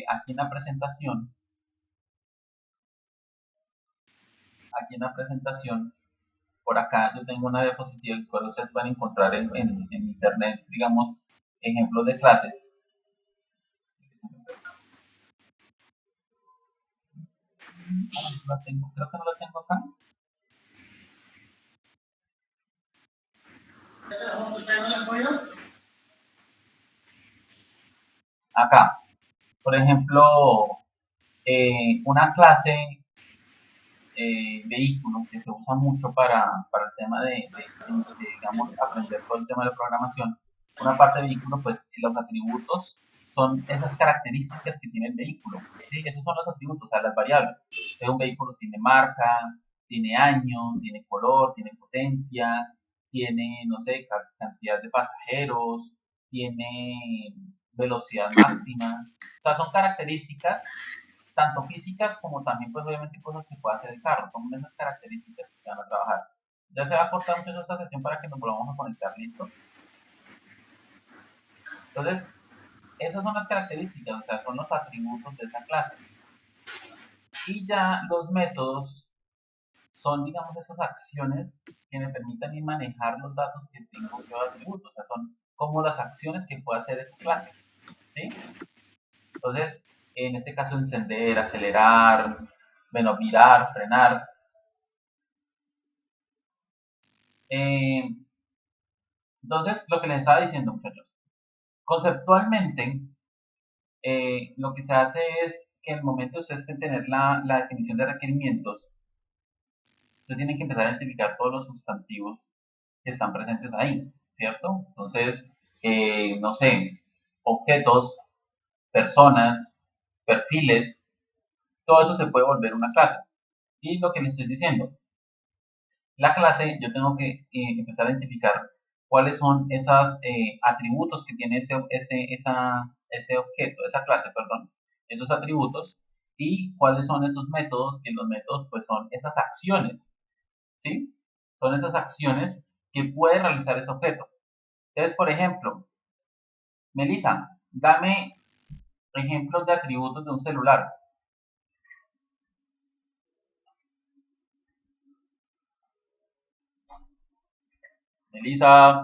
aquí en la presentación, por acá yo tengo una diapositiva que ustedes pueden encontrar en internet, digamos, ejemplos de clases. Creo que no la tengo acá. Acá, por ejemplo, una clase vehículo que se usa mucho para el tema de, digamos, aprender todo el tema de programación. Una parte de vehículo, pues los atributos son esas características que tiene el vehículo. ¿Sí? Esos son los atributos, o sea, las variables. Un vehículo tiene marca, tiene año, tiene color, tiene potencia, tiene, no sé, cantidad de pasajeros, tiene velocidad máxima. O sea, son características tanto físicas como también, pues obviamente, cosas que puede hacer el carro. Son esas características que van a trabajar. Ya se va a cortar mucho esta sesión para que nos volvamos a conectar, ¿listo? Entonces, esas son las características, o sea, son los atributos de esa clase. Y ya los métodos son, digamos, esas acciones que me permitan ir manejar los datos que tengo yo de atributos. O sea, son como las acciones que puede hacer esa clase, ¿sí? Entonces, en este caso, encender, acelerar, bueno, virar, frenar. Entonces, lo que les estaba diciendo, muchachos, conceptualmente, lo que se hace es que en el momento de ustedes tener la definición de requerimientos, ustedes tienen que empezar a identificar todos los sustantivos que están presentes ahí, ¿cierto? Entonces, no sé, objetos, personas, perfiles, todo eso se puede volver una clase. Y lo que les estoy diciendo, la clase, yo tengo que empezar a identificar cuáles son esos atributos que tiene ese objeto, esa clase, perdón, esos atributos, y cuáles son esos métodos, que los métodos pues son esas acciones, ¿sí? Son esas acciones que puede realizar ese objeto. Entonces, por ejemplo, Melissa, dame ejemplos de atributos de un celular. Melissa,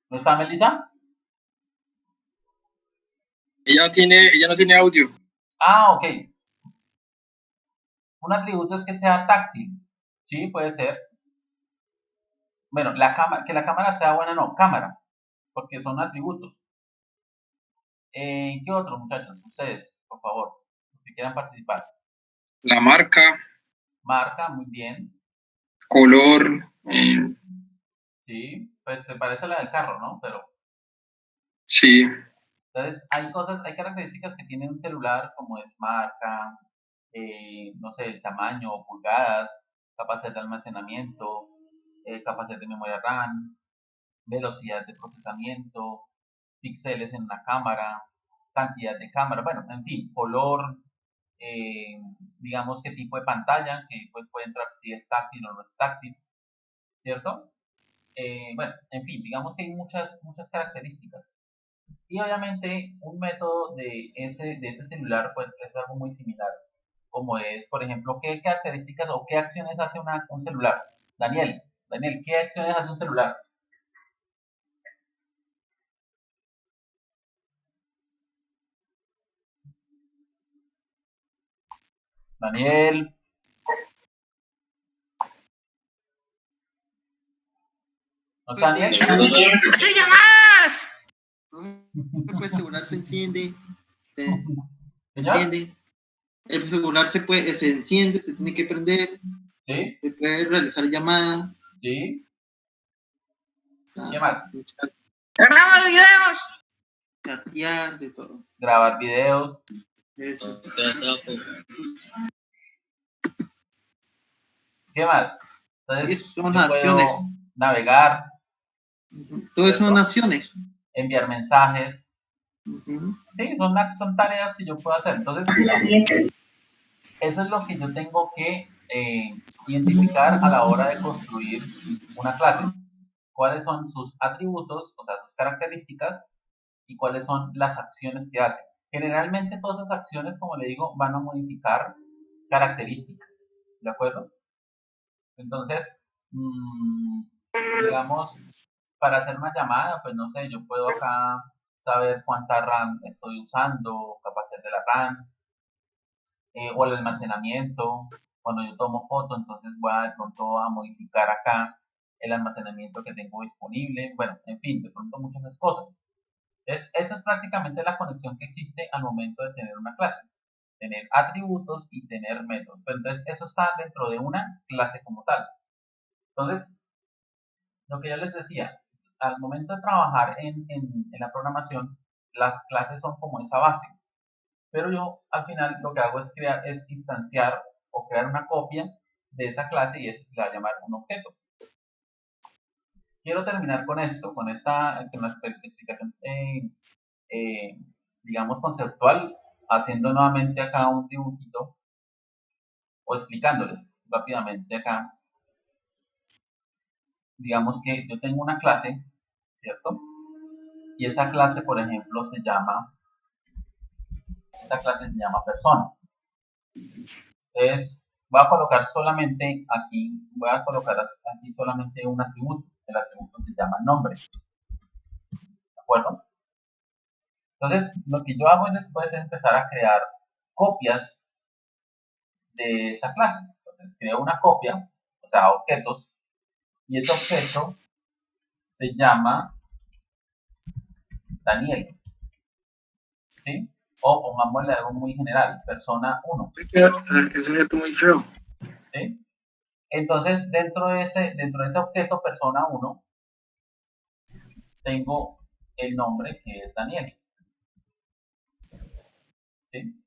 ¿no está Melissa? Ella no tiene audio. Ah, ok. Un atributo es que sea táctil, ¿sí? Puede ser. Bueno, que la cámara sea buena, no, cámara, porque son atributos. ¿Qué otro, muchachos? Ustedes, por favor, si quieran participar. La marca, Marca, muy bien. color. Sí, pues se parece a la del carro, ¿no? Pero, Sí. entonces, hay características que tiene un celular, como es marca, no sé, el tamaño, pulgadas, capacidad de almacenamiento, capacidad de memoria RAM, velocidad de procesamiento, píxeles en una cámara, cantidad de cámara, bueno, en fin, color, digamos qué tipo de pantalla, que pues puede entrar si es táctil o no es táctil, ¿cierto? bueno, en fin, digamos que hay muchas características. Y obviamente un método de ese celular pues es algo muy similar, como es, por ejemplo, qué características o qué acciones hace un celular. Daniel, ¿qué acciones hace un celular? Daniel, ¿no está Daniel? ¡Hace llamadas! El celular se enciende, se ¿Señor? enciende. El celular se enciende, se tiene que prender, ¿Sí? se puede realizar llamadas. ¿Sí? ¿Qué más? ¡Graba videos! Chatear, de todo. Grabar videos. Eso. O sea, sapo. ¿Qué más? Entonces, Eso son yo acciones. puedo navegar, Todo eso son acciones. enviar mensajes. Ujú. Sí, son tareas que yo puedo hacer. Entonces, eso es lo que yo tengo que identificar a la hora de construir una clase. Cuáles son sus atributos, o sea, sus características, y cuáles son las acciones que hace. Generalmente todas esas acciones, como le digo, van a modificar características. ¿De acuerdo? Entonces, digamos, para hacer una llamada, pues no sé, yo puedo acá saber cuánta RAM estoy usando, capacidad de la RAM, o el almacenamiento. Cuando yo tomo foto, entonces voy a de pronto a modificar acá el almacenamiento que tengo disponible. Bueno, en fin, de pronto muchas cosas. Entonces, esa es prácticamente la conexión que existe al momento de tener una clase. Tener atributos y tener métodos. Pero entonces, eso está dentro de una clase como tal. Entonces, lo que yo les decía, al momento de trabajar en la programación, las clases son como esa base. Pero yo al final lo que hago es instanciar o crear una copia de esa clase y eso se va a llamar un objeto. Quiero terminar con esto, con esta explicación, digamos, conceptual, haciendo nuevamente acá un dibujito o explicándoles rápidamente acá. Digamos que yo tengo una clase, ¿cierto? Y esa clase, por ejemplo, se llama persona. Entonces, voy a colocar solamente aquí, solamente un atributo. El atributo se llama nombre. ¿De acuerdo? Entonces, lo que yo hago después es empezar a crear copias de esa clase. Entonces, creo una copia, o sea, objetos, y ese objeto se llama Daniel. ¿Sí? O pongámosle algo muy general, persona 1. Es un objeto muy feo. ¿Sí? Entonces, dentro de ese objeto persona 1, tengo el nombre que es Daniel. ¿Sí?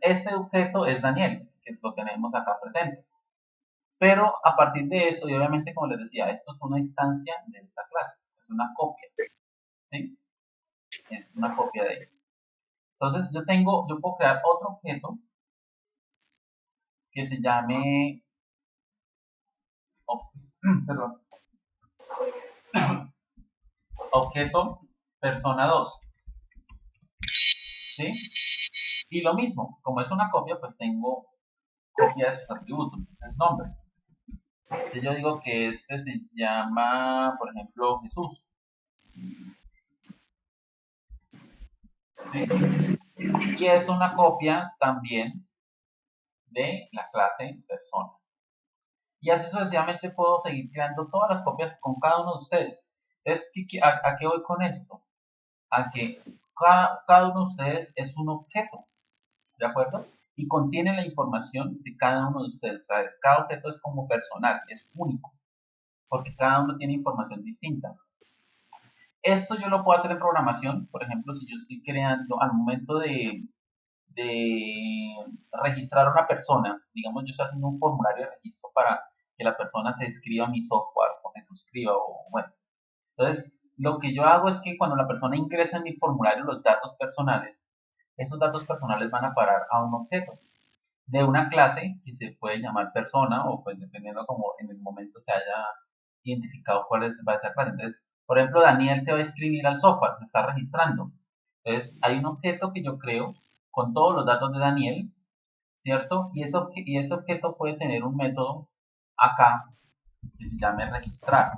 Ese objeto es Daniel, que lo tenemos acá presente. Pero a partir de eso, y obviamente como les decía, esto es una instancia de esta clase, es una copia. ¿Sí? Es una copia de ella. Entonces yo puedo crear otro objeto que se llame, perdón, objeto persona 2. ¿Sí? Y lo mismo, como es una copia, pues tengo copia de sus atributos, el nombre. Si yo digo que este se llama, por ejemplo, Jesús. ¿Sí? Y es una copia también de la clase persona. Y así sucesivamente puedo seguir creando todas las copias con cada uno de ustedes. Entonces, ¿a qué voy con esto? A que cada uno de ustedes es un objeto, ¿de acuerdo? Y contiene la información de cada uno de ustedes. O sea, cada objeto es como personal, es único, porque cada uno tiene información distinta. Esto yo lo puedo hacer en programación, por ejemplo, si yo estoy creando al momento de registrar a una persona, digamos, yo estoy haciendo un formulario de registro para que la persona se inscriba a mi software o se suscriba o bueno. Entonces, lo que yo hago es que cuando la persona ingresa en mi formulario los datos personales, esos datos personales van a parar a un objeto. de una clase que se puede llamar persona o pues dependiendo como en el momento se haya identificado cuál va a ser clase. Entonces, por ejemplo, Daniel se va a escribir al software, se está registrando. Entonces, hay un objeto que yo creo con todos los datos de Daniel, ¿cierto? Y ese objeto puede tener un método acá que se llame registrar,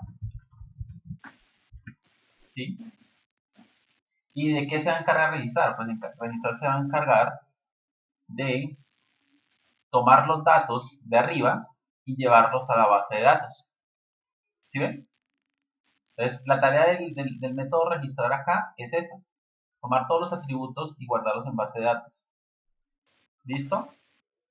¿sí? ¿Y de qué se va a encargar registrar? Pues registrar se va a encargar de tomar los datos de arriba y llevarlos a la base de datos. ¿Sí ven? Entonces, la tarea del método registrar acá es esa. Tomar todos los atributos y guardarlos en base de datos. ¿Listo?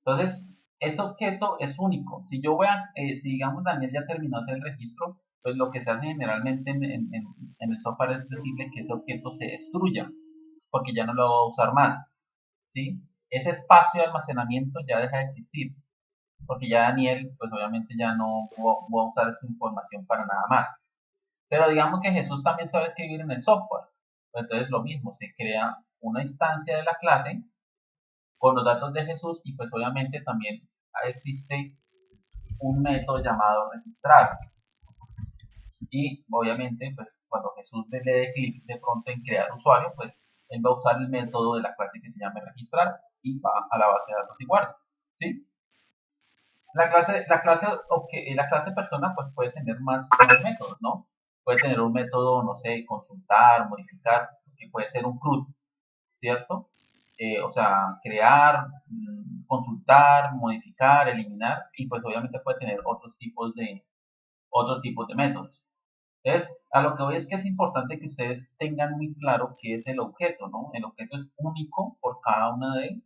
Entonces, ese objeto es único. Si yo voy si digamos Daniel ya terminó de hacer el registro, pues lo que se hace generalmente en el software es decirle que ese objeto se destruya, porque ya no lo va a usar más. ¿Sí? Ese espacio de almacenamiento ya deja de existir, porque ya Daniel, pues obviamente ya no va a usar esa información para nada más. Pero digamos que Jesús también sabe escribir en el software. Entonces lo mismo, se crea una instancia de la clase con los datos de Jesús y pues obviamente también existe un método llamado registrar. Y obviamente pues cuando Jesús le dé clic de pronto en crear usuario, pues él va a usar el método de la clase que se llama registrar y va a la base de datos igual. ¿Sí? La clase persona pues puede tener más métodos, ¿no? Puede tener un método, no sé, consultar, modificar, que puede ser un CRUD, ¿cierto? O sea, crear, consultar, modificar, eliminar, y pues obviamente puede tener otros tipos de métodos. Entonces, a lo que voy es que es importante que ustedes tengan muy claro qué es el objeto, ¿no? El objeto es único por cada una de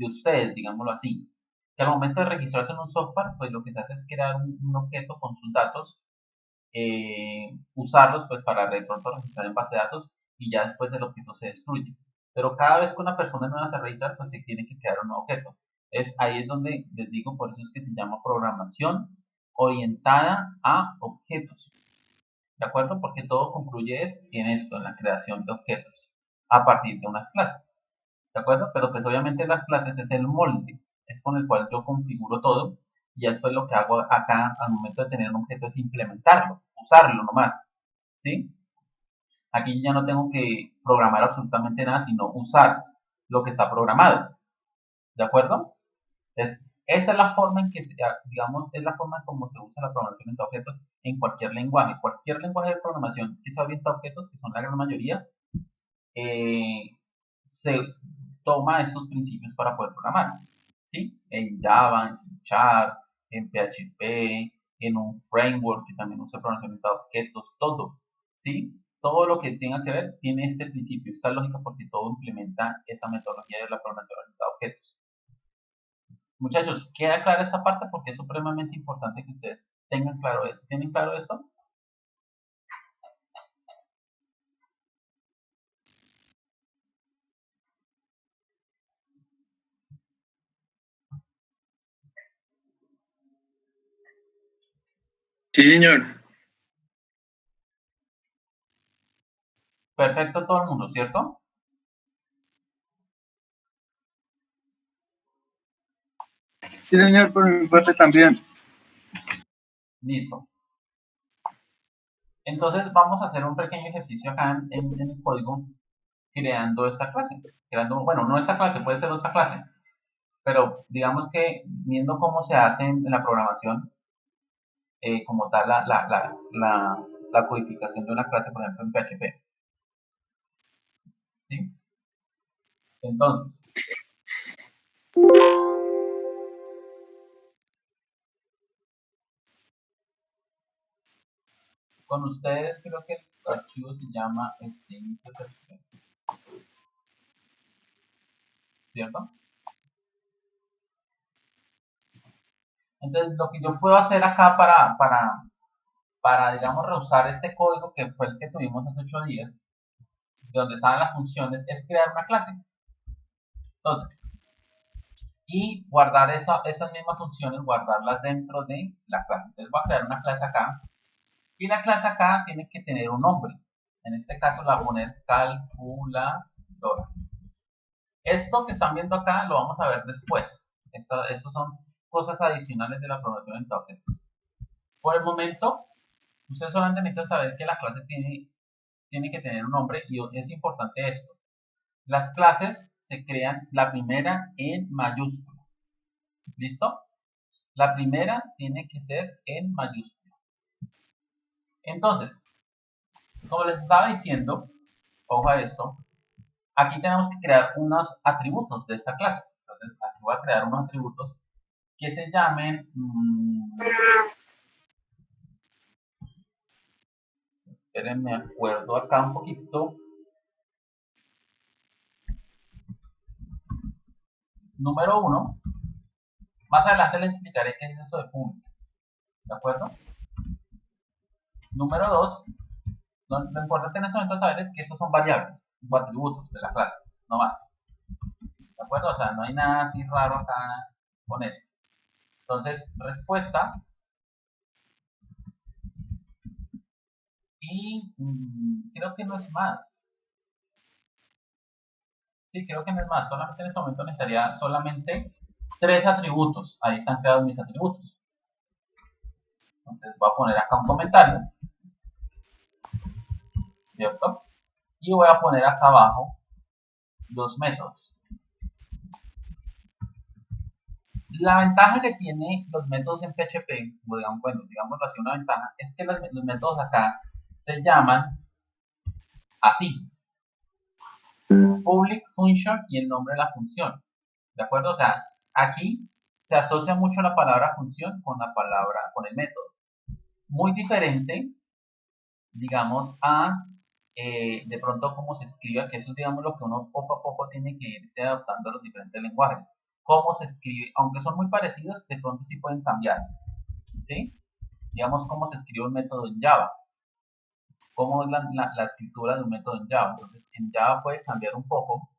ustedes, digámoslo así. Que al momento de registrarse en un software, pues lo que se hace es crear un objeto con sus datos, usarlos pues para de pronto registrar en base de datos y ya después el objeto se destruye. Pero cada vez que una persona nueva se registra, pues se tiene que crear un nuevo objeto. Ahí es donde les digo, por eso es que se llama programación orientada a objetos. ¿De acuerdo? Porque todo concluye en esto, en la creación de objetos a partir de unas clases. ¿De acuerdo? Pero pues obviamente las clases es el molde, es con el cual yo configuro todo y después lo que hago acá al momento de tener un objeto es implementarlo, usarlo nomás. ¿Sí? Aquí ya no tengo que programar absolutamente nada, sino usar lo que está programado. ¿De acuerdo? Entonces, esa es la forma en que, digamos, es la forma en cómo se usa la programación orientada a objetos en cualquier lenguaje. Cualquier lenguaje de programación que sea orientado a objetos, que son la gran mayoría, se toma estos principios para poder programar. ¿Sí? En Java, en C Sharp, en PHP, en un framework que también usa programación orientada a objetos, todo. ¿Sí? Todo lo que tenga que ver tiene este principio, esta lógica, porque todo implementa esa metodología de la programación orientada a objetos. Muchachos, queda clara esta parte porque es supremamente importante que ustedes tengan claro esto. ¿Tienen claro esto? Sí, señor. Perfecto todo el mundo, ¿cierto? Sí, señor, por mi parte también. Listo. Entonces vamos a hacer un pequeño ejercicio acá en el código creando esta clase. Bueno, no esta clase, puede ser otra clase. Pero digamos que viendo cómo se hace en la programación, como tal la codificación de una clase, por ejemplo, en PHP. ¿Sí? Entonces, con ustedes creo que el archivo se llama inicio PHP. ¿Cierto? Entonces, lo que yo puedo hacer acá para digamos, reusar este código que fue el que tuvimos hace 8 días, de donde estaban las funciones, es crear una clase. Entonces, y guardar esas mismas funciones, guardarlas dentro de la clase. Entonces, voy a crear una clase acá, y la clase acá tiene que tener un nombre. En este caso, la voy a poner calculadora. Esto que están viendo acá lo vamos a ver después. Estos son cosas adicionales de la programación en objetos. Por el momento, ustedes solamente necesitan saber que la clase tiene que tener un nombre y es importante esto. Las clases se crean la primera en mayúscula. ¿Listo? La primera tiene que ser en mayúscula. Entonces, como les estaba diciendo, ojo a esto, aquí tenemos que crear unos atributos de esta clase. Entonces, aquí voy a crear unos atributos que se llamen... esperen, me acuerdo acá un poquito. Número 1. Más adelante les explicaré qué es eso de público. ¿De acuerdo? Número 2. Lo importante en este momento saber es que esos son variables o atributos de la clase, no más. ¿De acuerdo? O sea, no hay nada así raro acá con esto. Entonces, respuesta. Y creo que no es más. Sí, creo que no es más. Solamente en este momento necesitaría solamente 3 atributos. Ahí están creados mis atributos. Entonces voy a poner acá un comentario. ¿Cierto? Y voy a poner acá abajo los métodos. La ventaja que tiene los métodos en PHP, digamos así, una ventaja, es que los métodos acá se llaman así: public function y el nombre de la función. ¿De acuerdo? O sea, aquí se asocia mucho la palabra función con con el método. Muy diferente, digamos, a de pronto cómo se escribe, que eso es, digamos, lo que uno poco a poco tiene que irse adaptando a los diferentes lenguajes. Cómo se escribe, aunque son muy parecidos, de pronto sí pueden cambiar. ¿Sí? Digamos, cómo se escribe un método en Java. Cómo es la escritura de un método en Java. Entonces, en Java puede cambiar un poco.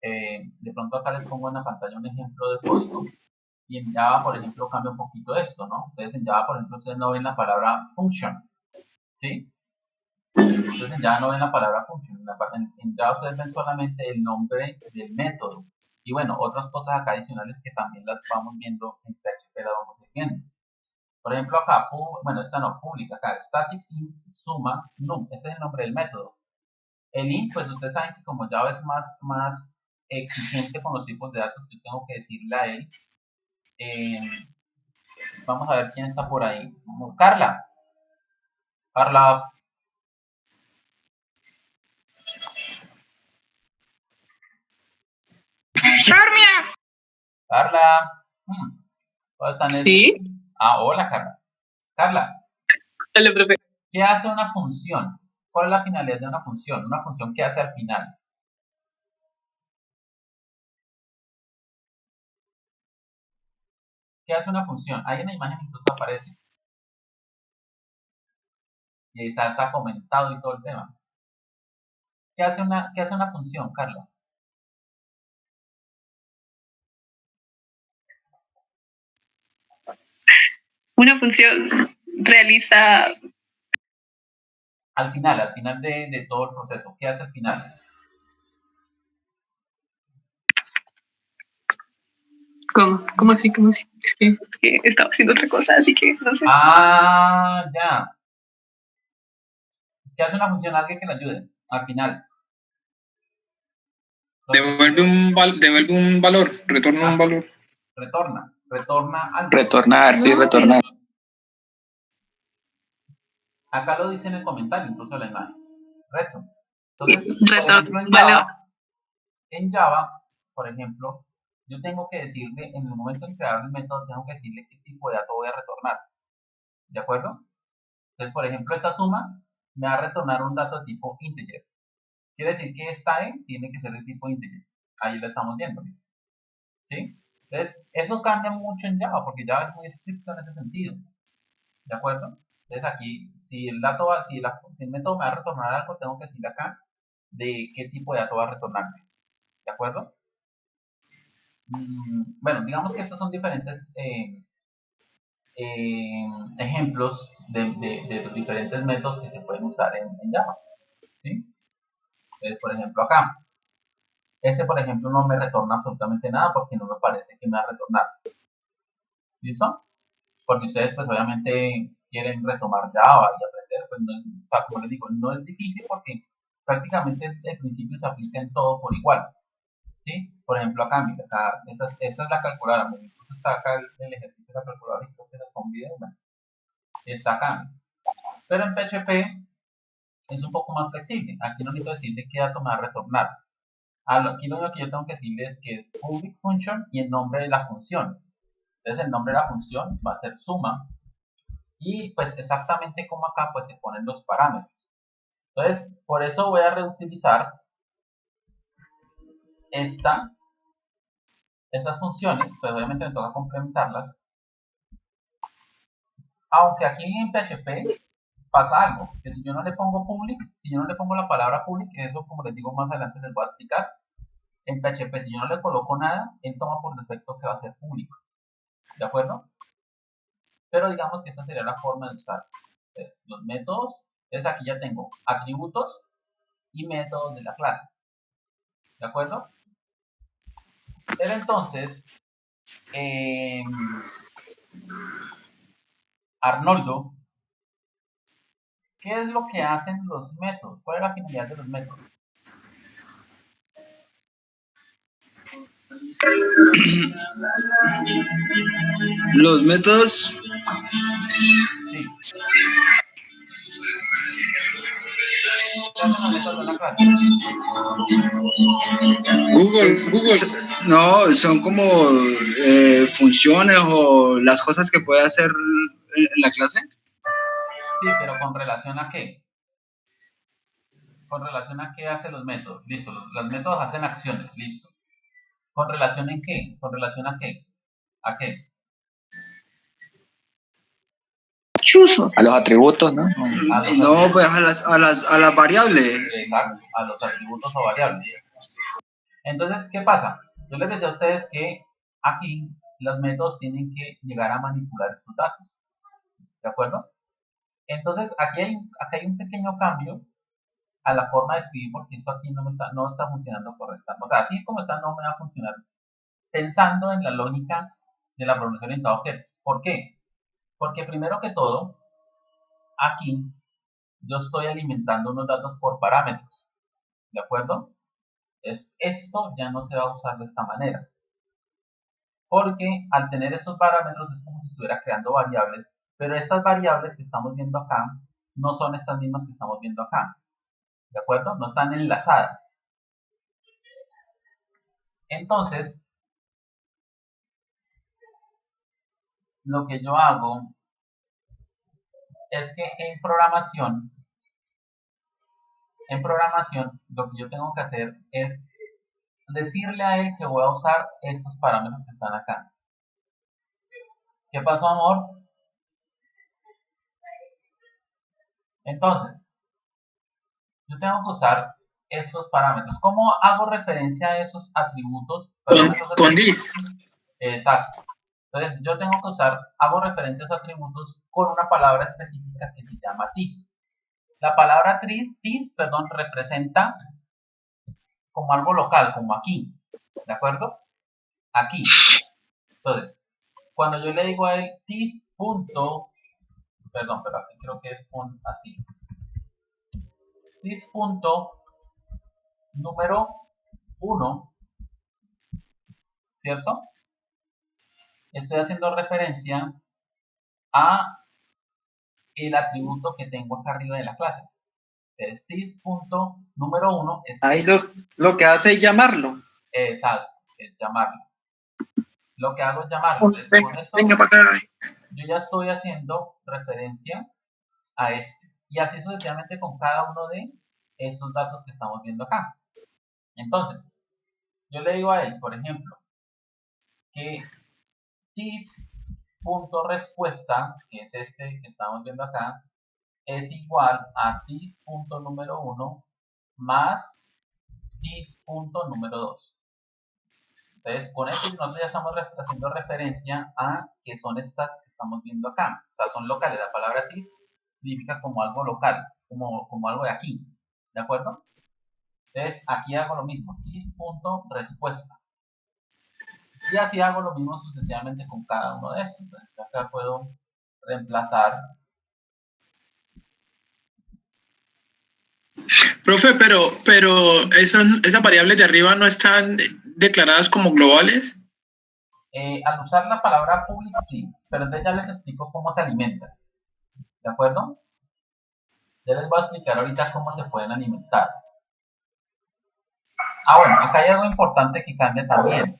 De pronto acá les pongo en la pantalla un ejemplo de código. Y en Java, por ejemplo, cambia un poquito esto, ¿no? Entonces, en Java, por ejemplo, ustedes no ven la palabra function. ¿Sí? Entonces, en Java no ven la palabra function. En Java ustedes ven solamente el nombre del método. Y bueno, otras cosas acá adicionales que también las vamos viendo en PHP, las vamos viendo. Por ejemplo, acá, esta no, pública, acá, static int suma num, ese es el nombre del método. El int, pues ustedes saben que como Java es más exigente con los tipos de datos, yo tengo que decirle a él. Vamos a ver quién está por ahí. Carla. Carla. Sarmia. Carla. Sí. Hola, Carla. Carla. Hola, profe. ¿Qué hace una función? ¿Cuál es la finalidad de una función? Una función que hace al final. ¿Qué hace una función? Ahí en la imagen incluso aparece. Y ahí se ha comentado y todo el tema. ¿Qué hace una función, Carla? Una función realiza... Al final de todo el proceso. ¿Qué hace al final? ¿Cómo así? Es que estaba haciendo otra cosa, así que no sé. Ya. ¿Qué hace una función? Alguien que la ayude. Al final. Devuelve un valor, retorna un valor. Retorna algo. Retornar, sí, retornar. Acá lo dice en el comentario, incluso la imagen. Reto. En Java, por ejemplo, yo tengo que decirle, en el momento en crear el método, tengo que decirle qué tipo de dato voy a retornar. ¿De acuerdo? Entonces, por ejemplo, esta suma me va a retornar un dato de tipo integer. Quiere decir que esta E tiene que ser de tipo integer. Ahí lo estamos viendo. ¿Sí? Entonces, eso cambia mucho en Java, porque Java es muy estricto en ese sentido. ¿De acuerdo? Entonces aquí, si el método me va a retornar algo, tengo que decir acá de qué tipo de dato va a retornarme. ¿De acuerdo? Bueno, digamos que estos son diferentes ejemplos de los diferentes métodos que se pueden usar en Java. ¿Sí? Entonces, por ejemplo, acá. Este, por ejemplo, no me retorna absolutamente nada porque no me parece que me va a retornar. ¿Listo? Porque ustedes, pues, obviamente quieren retomar Java y aprender, pues, no, o sea, como les digo, no es difícil porque prácticamente el principio se aplica en todo por igual. ¿Sí? Por ejemplo, acá, mira, acá, esa es la calculadora. Incluso está acá el ejercicio de la calculadora y creo que es un video, bueno, está acá. Pero en PHP es un poco más flexible. Aquí no necesito decirle qué dato me va a retornar. Aquí lo único que yo tengo que decirles es que es public function y el nombre de la función. Entonces el nombre de la función va a ser suma y pues exactamente como acá pues se ponen los parámetros. Entonces por eso voy a reutilizar estas funciones, pues obviamente me toca complementarlas. Aunque aquí en PHP pasa algo, que si yo no le pongo public, si yo no le pongo la palabra public, eso como les digo más adelante les voy a explicar, en PHP si yo no le coloco nada, él toma por defecto que va a ser público, ¿de acuerdo? Pero digamos que esta sería la forma de usar los métodos. Entonces aquí ya tengo atributos y métodos de la clase, ¿de acuerdo? Pero entonces, Arnoldo, ¿qué es lo que hacen los métodos? ¿Cuál es la finalidad de los métodos? Los métodos, Sí. ¿Qué hacen los métodos de la clase? Google. no, son como funciones o las cosas que puede hacer en la clase. Sí, pero ¿con relación a qué? ¿Con relación a qué hacen los métodos? Listo, los métodos hacen acciones, listo. ¿Con relación en qué? ¿Con relación a qué? ¿A qué? Chuzo. A los atributos, ¿no? A los No, atributos. pues a las variables. Exacto, a los atributos o variables. Entonces, ¿qué pasa? Yo les decía a ustedes que aquí los métodos tienen que llegar a manipular estos datos, ¿de acuerdo? Entonces, aquí hay un pequeño cambio a la forma de escribir porque esto aquí no está funcionando correctamente. O sea, así como está no me va a funcionar pensando en la lógica de la programación orientada a objetos. ¿Por qué? Porque primero que todo, aquí yo estoy alimentando unos datos por parámetros, ¿de acuerdo? Esto ya no se va a usar de esta manera, porque al tener estos parámetros es como si estuviera creando variables, pero estas variables que estamos viendo acá no son estas mismas que estamos viendo acá, ¿de acuerdo? No están enlazadas. Entonces, lo que yo hago es que en programación lo que yo tengo que hacer es decirle a él que voy a usar estos parámetros que están acá. ¿Qué pasó, amor? Entonces, yo tengo que usar estos parámetros. ¿Cómo hago referencia a esos atributos? Con this. Exacto. Entonces, yo tengo que hago referencia a esos atributos con una palabra específica que se llama this. La palabra this, representa como algo local, como aquí, ¿de acuerdo? Aquí. Entonces, cuando yo le digo a él this punto, pero aquí creo que es un así. This punto número 1, ¿cierto? Estoy haciendo referencia a el atributo que tengo acá arriba de la clase. Entonces, this punto número 1 es... Ahí lo que hace es llamarlo. Exacto, es llamarlo. Lo que hago es llamarlo. Entonces, con esto, Venga para acá. yo ya estoy haciendo referencia a este. Y así sucesivamente con cada uno de estos datos que estamos viendo acá. Entonces, yo le digo a él, por ejemplo, que this.respuesta, que es este que estamos viendo acá, es igual a this.número 1 más this.número 2. Entonces, con esto nosotros ya estamos haciendo referencia a que son estas que estamos viendo acá. O sea, son locales. La palabra this significa como algo local, como algo de aquí. ¿De acuerdo? Entonces aquí hago lo mismo, is.respuesta. Y así hago lo mismo sucesivamente con cada uno de estos. Entonces acá puedo reemplazar. Profe, pero esas variables de arriba no están declaradas como globales. Al usar la palabra público, sí, pero entonces ya les explico cómo se alimentan. ¿De acuerdo? Ya les voy a explicar ahorita cómo se pueden alimentar. Ah, bueno, acá hay algo importante que cambia también.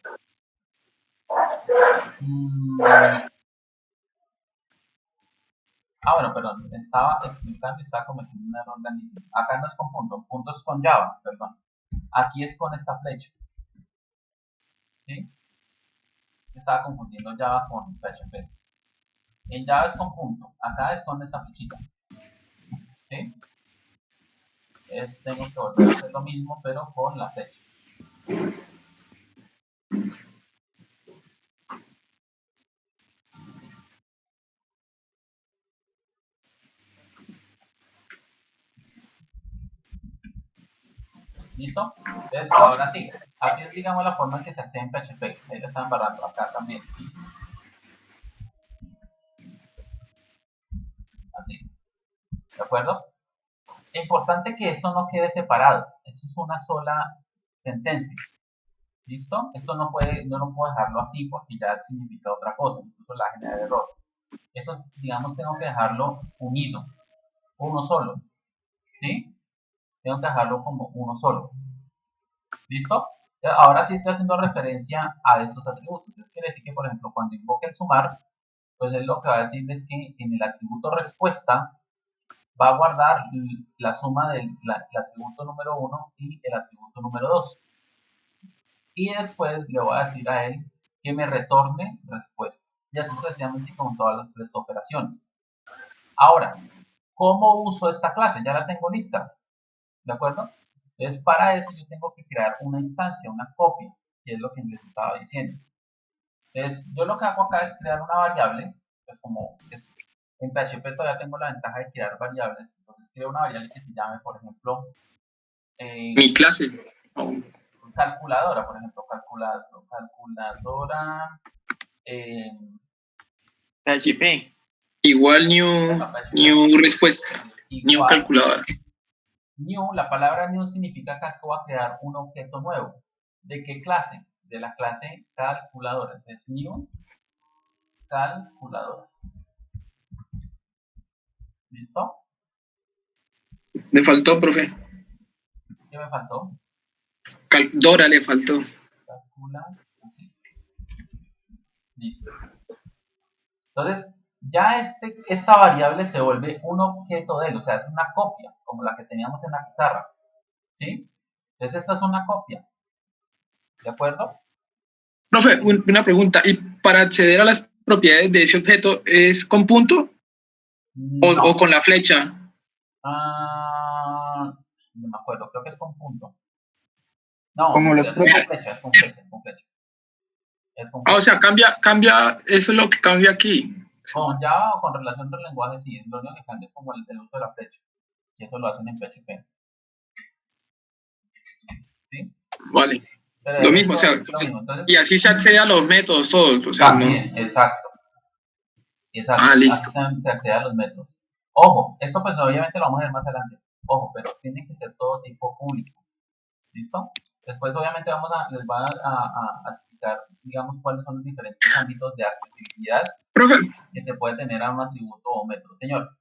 Bueno, perdón, estaba explicando y estaba cometiendo un error grandísimo. Acá no es con punto es con Java, perdón. Aquí es con esta flecha. ¿Sí? Estaba confundiendo Java con PHP. En Java es con punto, acá es con esta flechita. ¿Sí? Tengo que volver a hacer lo mismo, pero con la flecha. ¿Listo? Entonces, ahora sí. Así es, digamos, la forma en que se hace en PHP. Ahí lo están barrando acá también. Así. ¿De acuerdo? Es importante que eso no quede separado. Eso es una sola sentencia. ¿Listo? Eso no puedo dejarlo así porque ya significa otra cosa. Incluso la genera error. Eso, digamos, tengo que dejarlo unido. Uno solo. ¿Sí? Tengo que dejarlo como uno solo. ¿Listo? Ahora sí estoy haciendo referencia a estos atributos. Entonces quiere decir que, por ejemplo, cuando invoque el sumar, pues él lo que va a decir es que en el atributo respuesta va a guardar la suma del atributo número 1 y el atributo número 2. Y después le voy a decir a él que me retorne respuesta. Y así sucesivamente con todas las tres operaciones. Ahora, ¿cómo uso esta clase? Ya la tengo lista. ¿De acuerdo? Entonces, para eso yo tengo que crear una instancia, una copia, que es lo que les estaba diciendo. Entonces, yo lo que hago acá es crear una variable, pues como en PHP todavía tengo la ventaja de crear variables, entonces creo una variable que se llame, por ejemplo, Mi clase. calculadora, por ejemplo, calculadora PHP. Igual new respuesta. Igual, new calculadora. New, la palabra new significa que voy a crear un objeto nuevo. ¿De qué clase? De la clase calculadora. Entonces, new calculadora. ¿Listo? Le faltó, profe. ¿Qué me faltó? Dora le faltó. Calcula, así. Listo. Entonces, ya esta variable se vuelve un objeto de él, o sea, es una copia, como la que teníamos en la pizarra. ¿Sí? Entonces, esta es una copia. ¿De acuerdo? Profe, una pregunta. ¿Y para acceder a las propiedades de ese objeto es con punto o con la flecha? No me acuerdo, creo que es con punto. No, como los es con flecha, es con flecha. O sea, cambia, eso es lo que cambia aquí. Con Java o con relación entre lenguajes, sí, lo único que cambia es como el uso de la flecha. Y eso lo hacen en PHP. ¿Sí? Vale. Pero lo mismo, o sea, entonces, y así se accede a los métodos todos. O sea, también, no. Exacto. Listo. Así se accede a los métodos. Ojo, esto pues obviamente lo vamos a ver más adelante. Ojo, pero tiene que ser todo tipo público. ¿Listo? Después obviamente les van a explicar, digamos, cuáles son los diferentes ámbitos de accesibilidad que se puede tener a un atributo o método. Señor.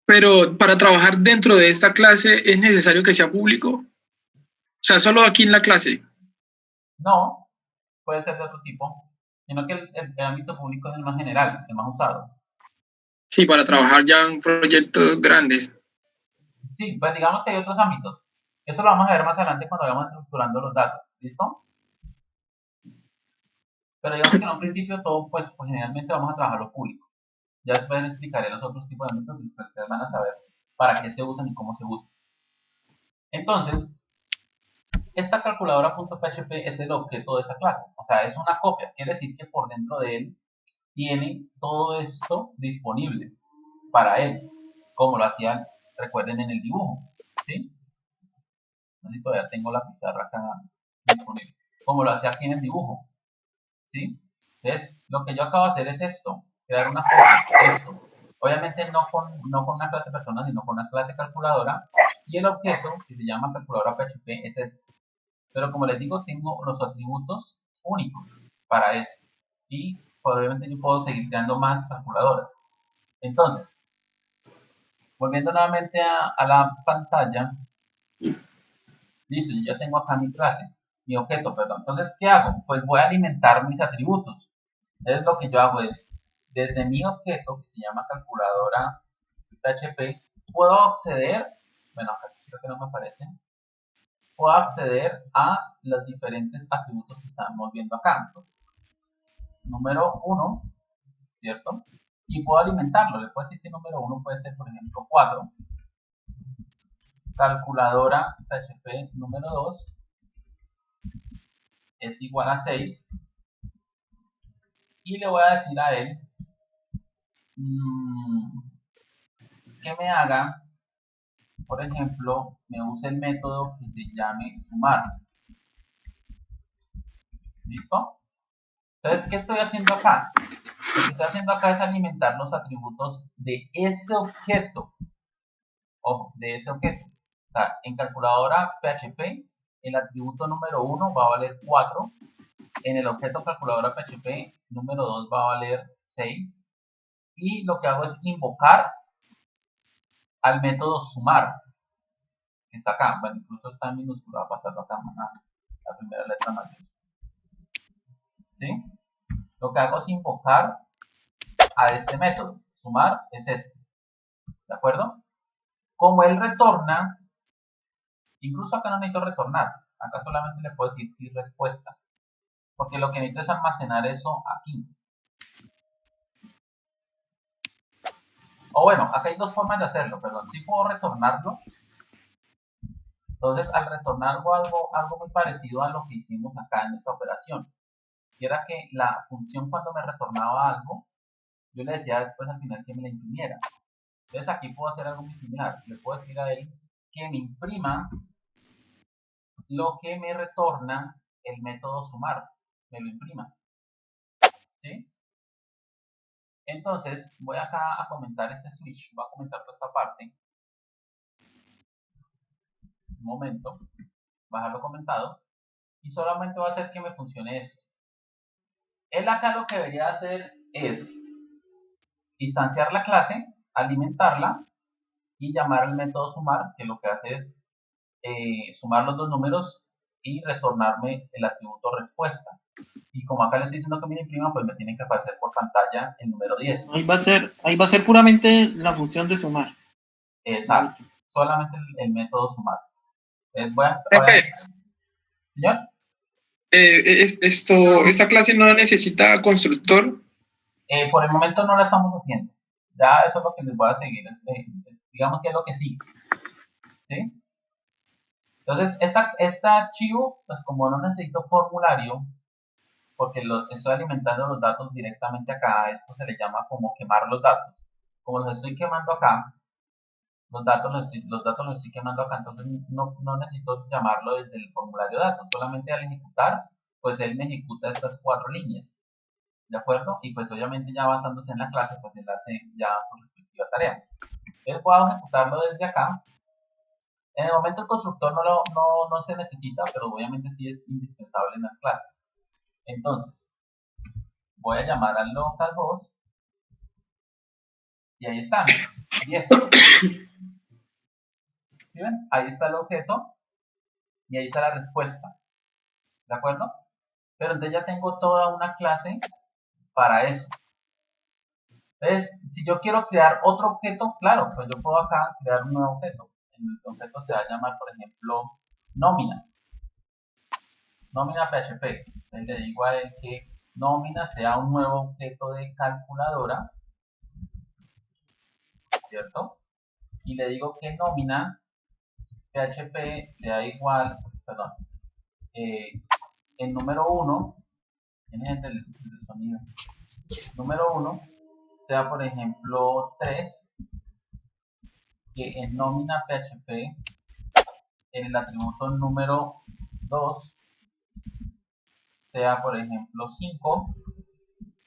Pero para trabajar dentro de esta clase, ¿es necesario que sea público? O sea, solo aquí en la clase. No, puede ser de otro tipo, sino que el ámbito público es el más general, el más usado. Sí, para trabajar ya en proyectos grandes. Sí, pues digamos que hay otros ámbitos. Eso lo vamos a ver más adelante cuando vayamos estructurando los datos, ¿listo? Pero digamos que en un principio todo, pues generalmente vamos a trabajar lo público. Ya después les explicaré los otros tipos de ámbitos y pues ustedes van a saber para qué se usan y cómo se usan. Entonces, esta calculadora.php es el objeto de esa clase, o sea, es una copia, quiere decir que por dentro de él tiene todo esto disponible para él, como lo hacían, recuerden, en el dibujo, ¿sí? No sé si todavía tengo la pizarra acá disponible. Como lo hacía aquí en el dibujo. ¿Sí? Entonces, lo que yo acabo de hacer es esto. Crear una clase, esto. Obviamente no con una clase persona, sino con una clase calculadora. Y el objeto, que se llama calculadora PHP, es esto. Pero como les digo, tengo los atributos únicos para esto. Y obviamente yo puedo seguir creando más calculadoras. Entonces, volviendo nuevamente a la pantalla, listo, yo ya tengo acá mi clase, mi objeto, perdón. Entonces, ¿qué hago? Pues voy a alimentar mis atributos. Entonces, lo que yo hago es, desde mi objeto, que se llama calculadora PHP, puedo acceder, bueno, acá creo que no me aparece, puedo acceder a los diferentes atributos que estamos viendo acá. Entonces, número 1, ¿cierto? Y puedo alimentarlo. Le puedo decir que número 1 puede ser, por ejemplo, 4. Calculadora PHP número 2 es igual a 6. Y le voy a decir a él que me haga, por ejemplo, me use el método que se llame sumar. ¿Listo? Entonces, ¿qué estoy haciendo acá? Lo que estoy haciendo acá es alimentar los atributos de ese objeto. Ojo, de ese objeto. O sea, en calculadora PHP, el atributo número 1 va a valer 4. En el objeto calculadora PHP, número 2 va a valer 6. Y lo que hago es invocar al método sumar, que está acá. Bueno, incluso está en minúscula, va a pasarlo acá, la primera letra mayúscula. ¿Sí? Lo que hago es invocar a este método. Sumar es este. ¿De acuerdo? Como él retorna, incluso acá no necesito retornar. Acá solamente le puedo decir sí respuesta. Porque lo que necesito es almacenar eso aquí. O bueno, acá hay dos formas de hacerlo, perdón. Sí puedo retornarlo. Entonces, al retornar algo muy parecido a lo que hicimos acá en esta operación. Y era que la función cuando me retornaba algo, yo le decía después al final que me la imprimiera. Entonces aquí puedo hacer algo muy similar. Le puedo decir a él que me imprima lo que me retorna el método sumar. Me lo imprima. ¿Sí? Entonces voy acá a comentar este switch. Voy a comentar toda esta parte. Un momento. Bajarlo comentado. Y solamente voy a hacer que me funcione esto. Él acá lo que debería hacer es instanciar la clase, alimentarla y llamar al método sumar, que lo que hace es sumar los dos números y retornarme el atributo respuesta. Y como acá le estoy diciendo que me imprima, pues me tiene que aparecer por pantalla el número 10. Ahí va a ser puramente la función de sumar. Exacto, solamente el método sumar. Profe, ¿Señor? esta clase no necesita constructor. Por el momento no la estamos haciendo. Ya eso es lo que les voy a seguir. Digamos que es lo que sí. ¿Sí? Entonces, este archivo, pues como no necesito formulario, porque estoy alimentando los datos directamente acá, esto se le llama como quemar los datos. Como los estoy quemando acá, los datos los estoy quemando acá, entonces no necesito llamarlo desde el formulario de datos, solamente al ejecutar, pues él me ejecuta estas 4 líneas, ¿de acuerdo? Y pues obviamente ya basándose en la clase, pues él hace ya su respectiva tarea. Él puede ejecutarlo desde acá. En el momento el constructor no se necesita, pero obviamente sí es indispensable en las clases. Entonces, voy a llamar al localhost y ahí está, 10. ¿Sí ven? Ahí está el objeto y ahí está la respuesta. ¿De acuerdo? Pero entonces ya tengo toda una clase para eso. Entonces, si yo quiero crear otro objeto, claro, pues yo puedo acá crear un nuevo objeto. El objeto se va a llamar, por ejemplo, nómina. Nómina PHP. Entonces le digo a él que nómina sea un nuevo objeto de calculadora, ¿cierto? Y le digo que nómina PHP sea igual, perdón, el número 1, ¿tiene gente el sonido? Número 1 sea, por ejemplo, 3, que en nómina PHP en el atributo número 2 sea, por ejemplo, 5,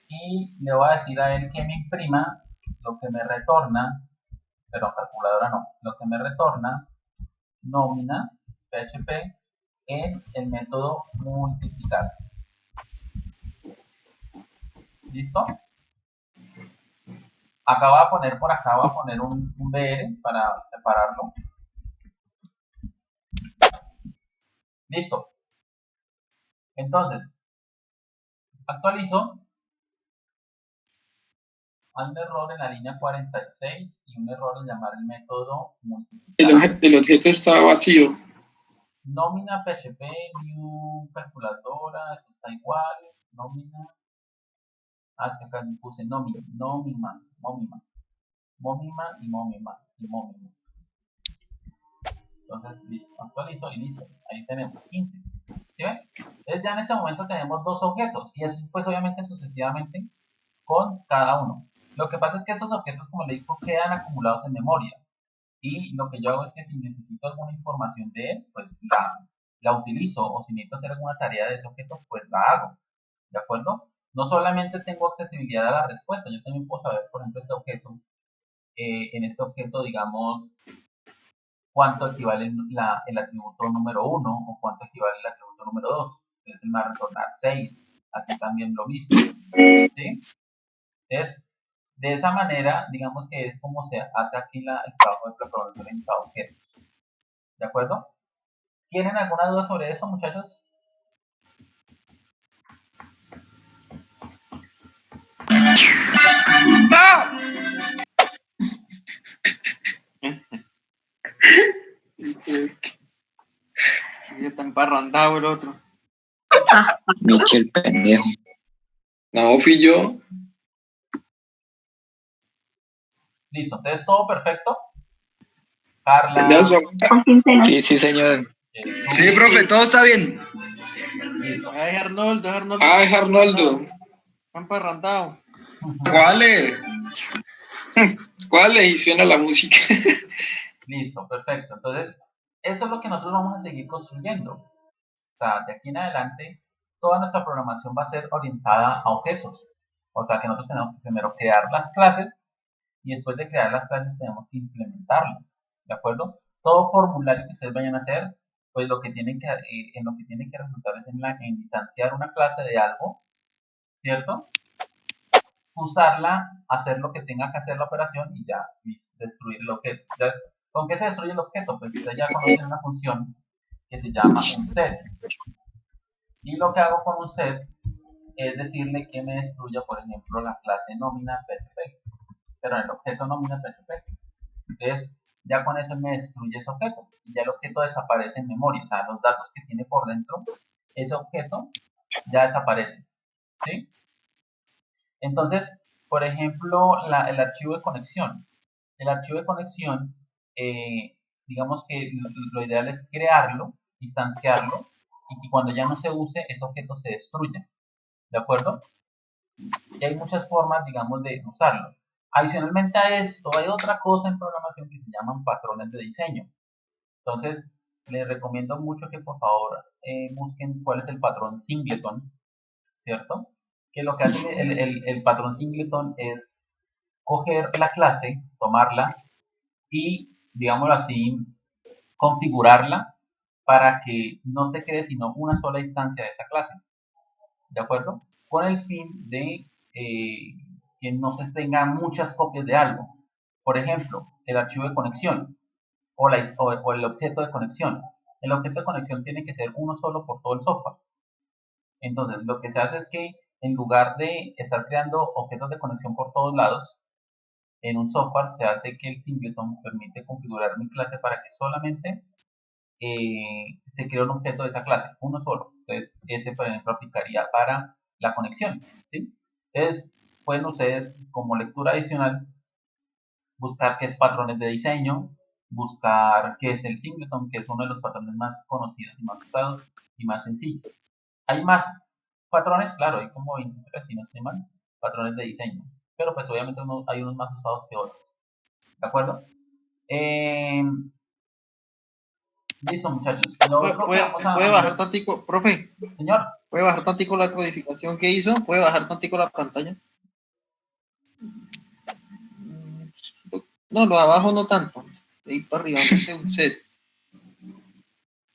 y le voy a decir a él que me imprima lo que me retorna, pero calculadora no, lo que me retorna nómina PHP en el método multiplicar. ¿Listo? Acá voy a poner, por acá voy a poner un BR para separarlo. Listo. Entonces, actualizo. Hay un error en la línea 46 y un error en llamar el método multiplicar. El objeto está vacío. Nómina PHP, new calculadora, eso está igual. Nómina. Hacia acá me puse momima y momima. Entonces, listo, actualizo y listo. Ahí tenemos 15. ¿Sí ven? Entonces ya en este momento tenemos dos objetos y así pues obviamente sucesivamente con cada uno. Lo que pasa es que esos objetos, como le digo, quedan acumulados en memoria. Y lo que yo hago es que si necesito alguna información de él, pues la utilizo. O si necesito hacer alguna tarea de ese objeto, pues la hago. ¿De acuerdo? No solamente tengo accesibilidad a la respuesta, yo también puedo saber, por ejemplo, este objeto. En este objeto, digamos, cuánto equivale el atributo número 1 o cuánto equivale el atributo número 2. Entonces él me va a retornar 6. Aquí también lo mismo. ¿Sí? Entonces, de esa manera, digamos que es como se hace aquí el trabajo de programación en objetos. ¿De acuerdo? ¿Tienen alguna duda sobre eso, muchachos? Y está emparrandado el otro. Michel pendejo. No, fui yo. Listo, entonces todo perfecto. Carla. Sí, señor. Sí, profe, todo está bien. Listo. Es Arnoldo, es Arnoldo. Ah, es Arnoldo. Está emparrandado. ¿Cuál es? ¿Cuál le suena la música? Listo, perfecto. Entonces, eso es lo que nosotros vamos a seguir construyendo. O sea, de aquí en adelante, toda nuestra programación va a ser orientada a objetos. O sea, que nosotros tenemos que primero crear las clases y después de crear las clases tenemos que implementarlas. ¿De acuerdo? Todo formulario que ustedes vayan a hacer, pues lo que tienen que, en lo que tienen que resultar es en distanciar una clase de algo, ¿cierto? Usarla, hacer lo que tenga que hacer la operación y ya destruir el objeto. ¿Ya? ¿Con qué se destruye el objeto? Pues ustedes ya conocen una función que se llama un set. Y lo que hago con un set es decirle que me destruya, por ejemplo, la clase nómina PHP, pero en el objeto nómina PHP. Entonces, ya con eso me destruye ese objeto y ya el objeto desaparece en memoria. O sea, los datos que tiene por dentro, ese objeto ya desaparece. ¿Sí? Entonces, por ejemplo, el archivo de conexión. El archivo de conexión, digamos que lo ideal es crearlo, instanciarlo, y que cuando ya no se use, ese objeto se destruya. ¿De acuerdo? Y hay muchas formas, digamos, de usarlo. Adicionalmente a esto, hay otra cosa en programación que se llaman patrones de diseño. Entonces, les recomiendo mucho que por favor busquen cuál es el patrón singleton, ¿cierto? Que lo que hace el patrón singleton es coger la clase, tomarla y, digámoslo así, configurarla para que no se quede sino una sola instancia de esa clase. ¿De acuerdo? Con el fin de que no se tengan muchas copias de algo. Por ejemplo, el archivo de conexión o el objeto de conexión. El objeto de conexión tiene que ser uno solo por todo el software. Entonces, lo que se hace es que en lugar de estar creando objetos de conexión por todos lados, en un software se hace que el singleton permite configurar mi clase para que solamente se cree un objeto de esa clase, uno solo. Entonces, ese, por ejemplo, aplicaría para la conexión, ¿sí? Entonces, pueden ustedes, como lectura adicional, buscar qué es patrones de diseño, buscar qué es el singleton, que es uno de los patrones más conocidos y más usados y más sencillos. Hay más patrones, claro, hay como 23, si no estoy mal, patrones de diseño, pero pues obviamente hay unos más usados que otros. ¿De acuerdo? Listo, muchachos. Lo otro que vamos a... ¿Puede bajar tantico, profe? Señor. ¿Puede bajar tantico la codificación que hizo? ¿Puede bajar tantico la pantalla? No, lo de abajo no tanto. De ahí para arriba, no un set.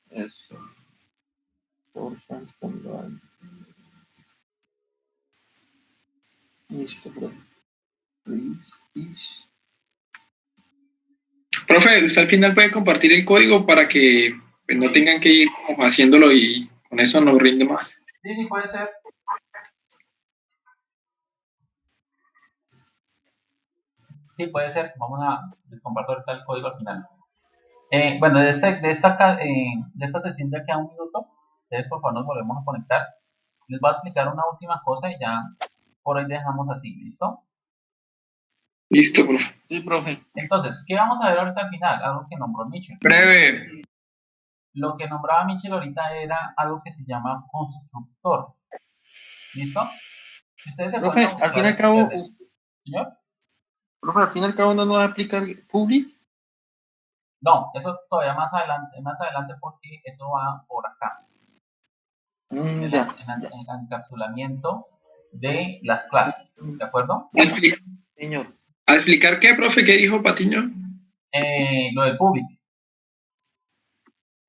Eso. Listo, profe. Profe, usted al final puede compartir el código para que pues, no tengan que ir como haciéndolo y con eso nos rinde más. Sí, sí, puede ser. Sí, puede ser. Vamos a compartir ahorita el código al final. Bueno, de esta sesión ya queda un minuto. Entonces, por favor, nos volvemos a conectar. Les voy a explicar una última cosa y ya por hoy dejamos así. ¿Listo? Listo, profe. Sí, profe. Entonces, ¿qué vamos a ver ahorita al final? Algo que nombró Mitchell. Breve. Lo que nombraba Mitchell ahorita era algo que se llama constructor. ¿Listo? Si ustedes se profe, al fin y al cabo... ¿Señor? Profe, al fin y al cabo no nos va a aplicar public. No, eso todavía más adelante porque eso va por acá. En el encapsulamiento de las clases, ¿de acuerdo? Señor. ¿A explicar qué, profe? ¿Qué dijo Patiño? Lo del public.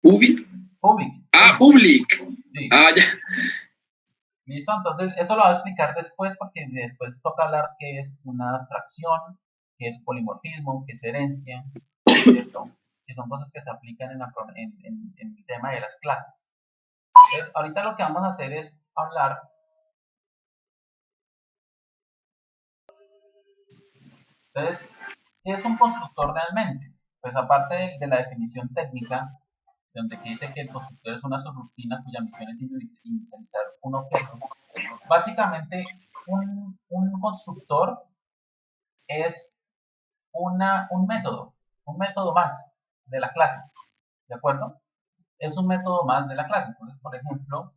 ¿Public? Public. Ah, public. Sí. Ah, ya. ¿Listo? Entonces, eso lo voy a explicar después porque después toca hablar qué es una abstracción, qué es polimorfismo, qué es herencia, ¿cierto? Que son cosas que se aplican en el tema de las clases. Entonces, ahorita lo que vamos a hacer es hablar entonces, ¿qué es un constructor realmente? Pues aparte de la definición técnica, donde dice que el constructor es una subrutina cuya misión es inicializar un objeto, básicamente un constructor es un método más de la clase, ¿de acuerdo? Es un método más de la clase. Entonces, por ejemplo,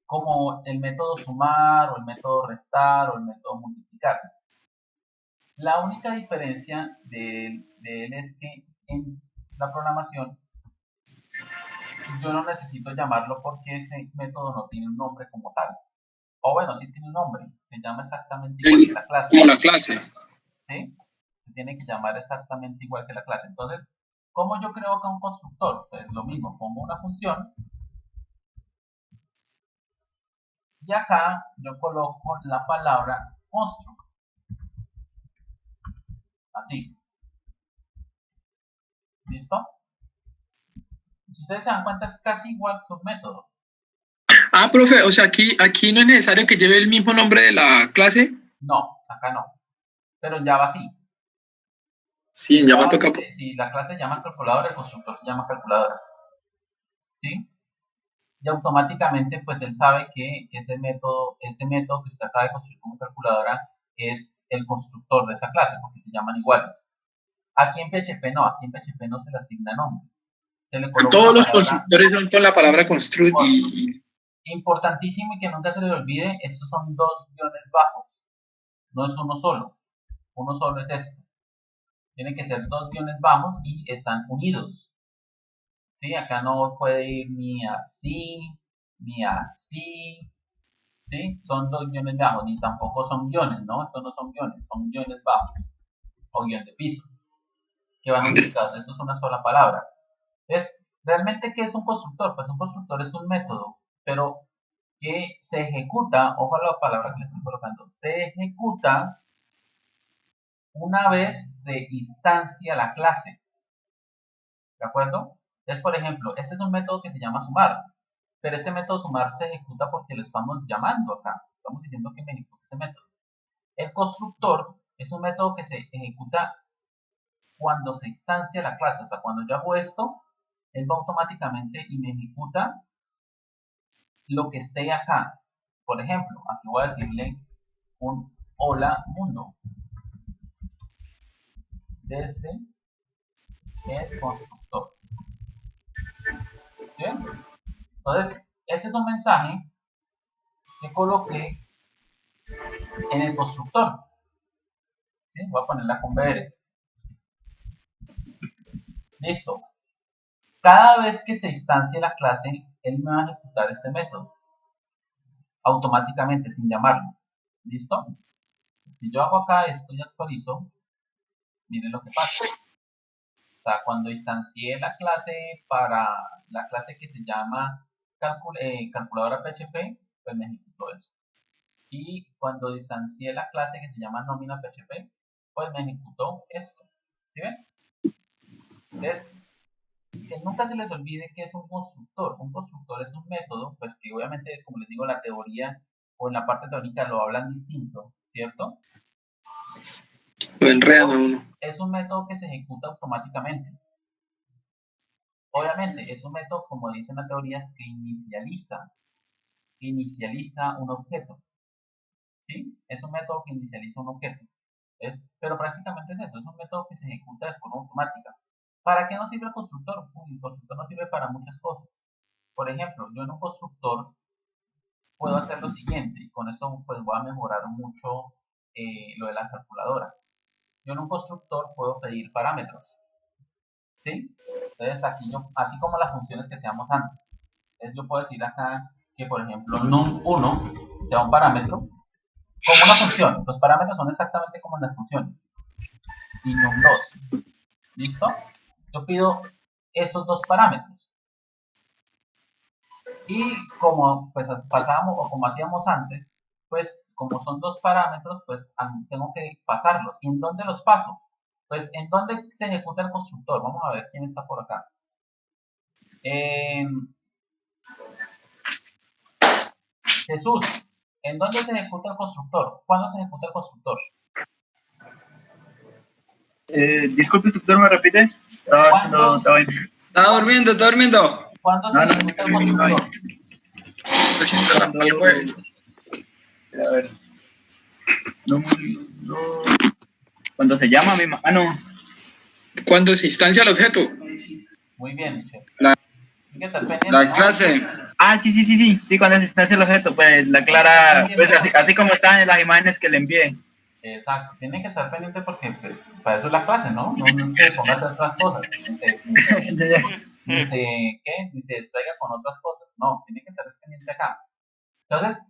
como el método sumar, o el método restar, o el método multiplicar. La única diferencia de él es que en la programación yo no necesito llamarlo porque ese método no tiene un nombre como tal. O bueno, sí tiene un nombre, se llama exactamente igual que la clase. Como la clase. ¿Sí? Se tiene que llamar exactamente igual que la clase. Entonces, ¿cómo yo creo acá un constructor? Pues lo mismo, pongo una función y acá yo coloco la palabra construct. Así. ¿Listo? Si ustedes se dan cuenta, es casi igual que un método. Ah, profe, o sea, aquí no es necesario que lleve el mismo nombre de la clase. No, acá no. Pero en Java sí. Sí, en Java toca. Si la clase se llama calculadora, el constructor se llama calculadora. ¿Sí? Y automáticamente, pues él sabe que ese método que usted acaba de construir como calculadora es el constructor de esa clase, porque se llaman iguales. Aquí en PHP no se le asigna nombre. Todos los constructores son con la palabra construct y... Importantísimo y que nunca se les olvide, estos son dos guiones bajos, no es uno solo. Uno solo es esto. Tienen que ser dos guiones bajos y están unidos. ¿Sí? Acá no puede ir ni así, ni así. ¿Sí? Son dos guiones bajos, ni tampoco son guiones, ¿no? Estos no son guiones bajos o guión de piso, que van unificados. Esto es una sola palabra. Entonces, ¿realmente qué es un constructor? Pues un constructor es un método, pero que se ejecuta, ojo a la palabra que le estoy colocando, se ejecuta una vez se instancia la clase. ¿De acuerdo? Entonces, por ejemplo, este es un método que se llama sumar, pero este método sumar se ejecuta porque lo estamos llamando acá. Estamos diciendo que me ejecute ese método. El constructor es un método que se ejecuta cuando se instancia la clase, o sea, cuando yo hago esto, él va automáticamente y me ejecuta lo que esté acá. Por ejemplo, aquí voy a decirle un hola mundo desde el constructor. ¿Sí? Entonces, ese es un mensaje que coloqué en el constructor. ¿Sí? Voy a ponerla con BR. Listo. cada vez que se instancie la clase, él me va a ejecutar este método automáticamente, sin llamarlo. ¿Listo? Si yo hago acá esto y actualizo, miren lo que pasa. O sea, cuando instancié la clase para la clase que se llama calculadora PHP, pues me ejecutó eso. Y cuando distancié la clase que se llama nómina PHP, pues me ejecutó esto. ¿Sí ven? Entonces, que nunca se les olvide que es un constructor. Un constructor es un método, pues que obviamente, como les digo, la teoría o en la parte teórica lo hablan distinto, ¿cierto? Lo enredan a uno. Es un método que se ejecuta automáticamente. Obviamente, es un método, como dicen las teorías, que inicializa un objeto. ¿Sí? Es un método que inicializa un objeto. Pero prácticamente es eso, es un método que se ejecuta de forma automática. ¿Para qué nos sirve el constructor? El constructor nos sirve para muchas cosas. Por ejemplo, yo en un constructor puedo hacer lo siguiente, y con eso pues voy a mejorar mucho lo de la calculadora. Yo en un constructor puedo pedir parámetros. ¿Sí? Entonces aquí yo, así como las funciones que seamos antes. Entonces yo puedo decir acá que, por ejemplo, num1 sea un parámetro como una función. Los parámetros son exactamente como en las funciones. Y num2. ¿Listo? Yo pido esos dos parámetros. Y como pues pasábamos o como hacíamos antes, pues como son dos parámetros, pues tengo que pasarlos. ¿Y en dónde los paso? Pues en dónde se ejecuta el constructor. Vamos a ver quién está por acá. Jesús, ¿en dónde se ejecuta el constructor? ¿Cuándo se ejecuta el constructor? Disculpe, instructor, ¿me repite? Estaba durmiendo. ¿Cuándo se ejecuta el constructor? A ver. Cuando se llama mi mano. Cuando se instancia el objeto. Muy bien, Michelle. La clase. Ah, sí, cuando se instancia el objeto, pues la clara, pues así como están en las imágenes que le envié. Exacto, tiene que estar pendiente porque pues, para eso es la clase, ¿no? No es que ponga a hacer otras cosas, ni se distraiga con otras cosas, no, tiene que estar pendiente acá. Entonces,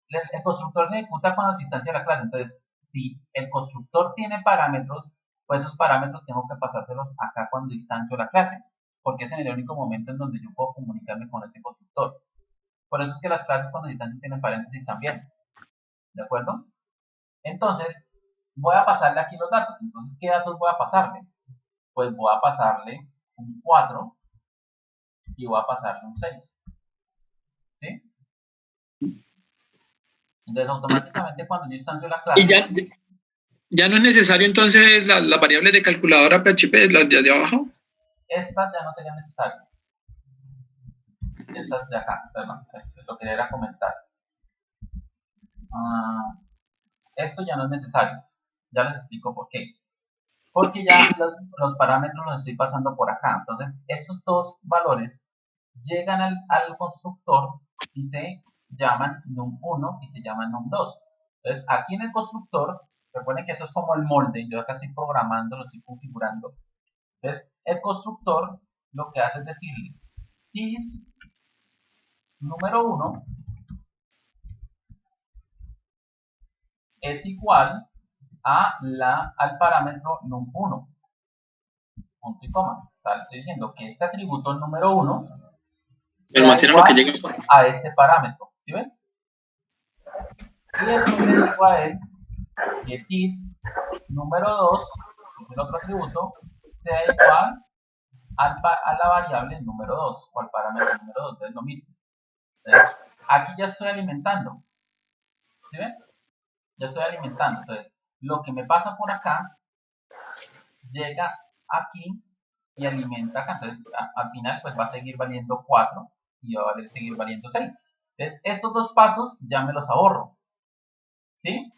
el constructor se ejecuta cuando se instancia la clase, entonces, si el constructor tiene parámetros, pues esos parámetros tengo que pasárselos acá cuando instancio la clase, porque es en el único momento en donde yo puedo comunicarme con ese constructor. Por eso es que las clases cuando se instancian tienen paréntesis también, ¿de acuerdo? Entonces, voy a pasarle aquí los datos. Entonces, ¿qué datos voy a pasarle? Pues voy a pasarle un 4 y voy a pasarle un 6. ¿Sí? Entonces, automáticamente cuando yo instancio la clase... ¿Y ya no es necesario entonces las variables de calculadora PHP, las de abajo? Estas ya no serían necesarias. Estas de acá, perdón, lo que era comentar. Esto ya no es necesario. Ya les explico por qué. Porque ya los parámetros los estoy pasando por acá. Entonces, estos dos valores llegan al constructor y se llaman num1 y se llaman num2. Entonces, aquí en el constructor, recuerden que eso es como el molde. Yo acá estoy programando, lo estoy configurando. Entonces, el constructor lo que hace es decirle is número 1 es igual al parámetro num1, punto y coma. O sea, le estoy diciendo que este atributo número 1 almacena lo que llega a este parámetro, ¿sí ven? Y después le digo a él que is número 2, que es el otro atributo, sea igual a la variable número 2 o al parámetro número 2, es lo mismo. Entonces, aquí ya estoy alimentando, ¿sí ven? Ya estoy alimentando, entonces lo que me pasa por acá llega aquí y alimenta acá, entonces al final pues va a seguir valiendo 4 y va a seguir valiendo 6. Entonces estos dos pasos ya me los ahorro, ¿sí?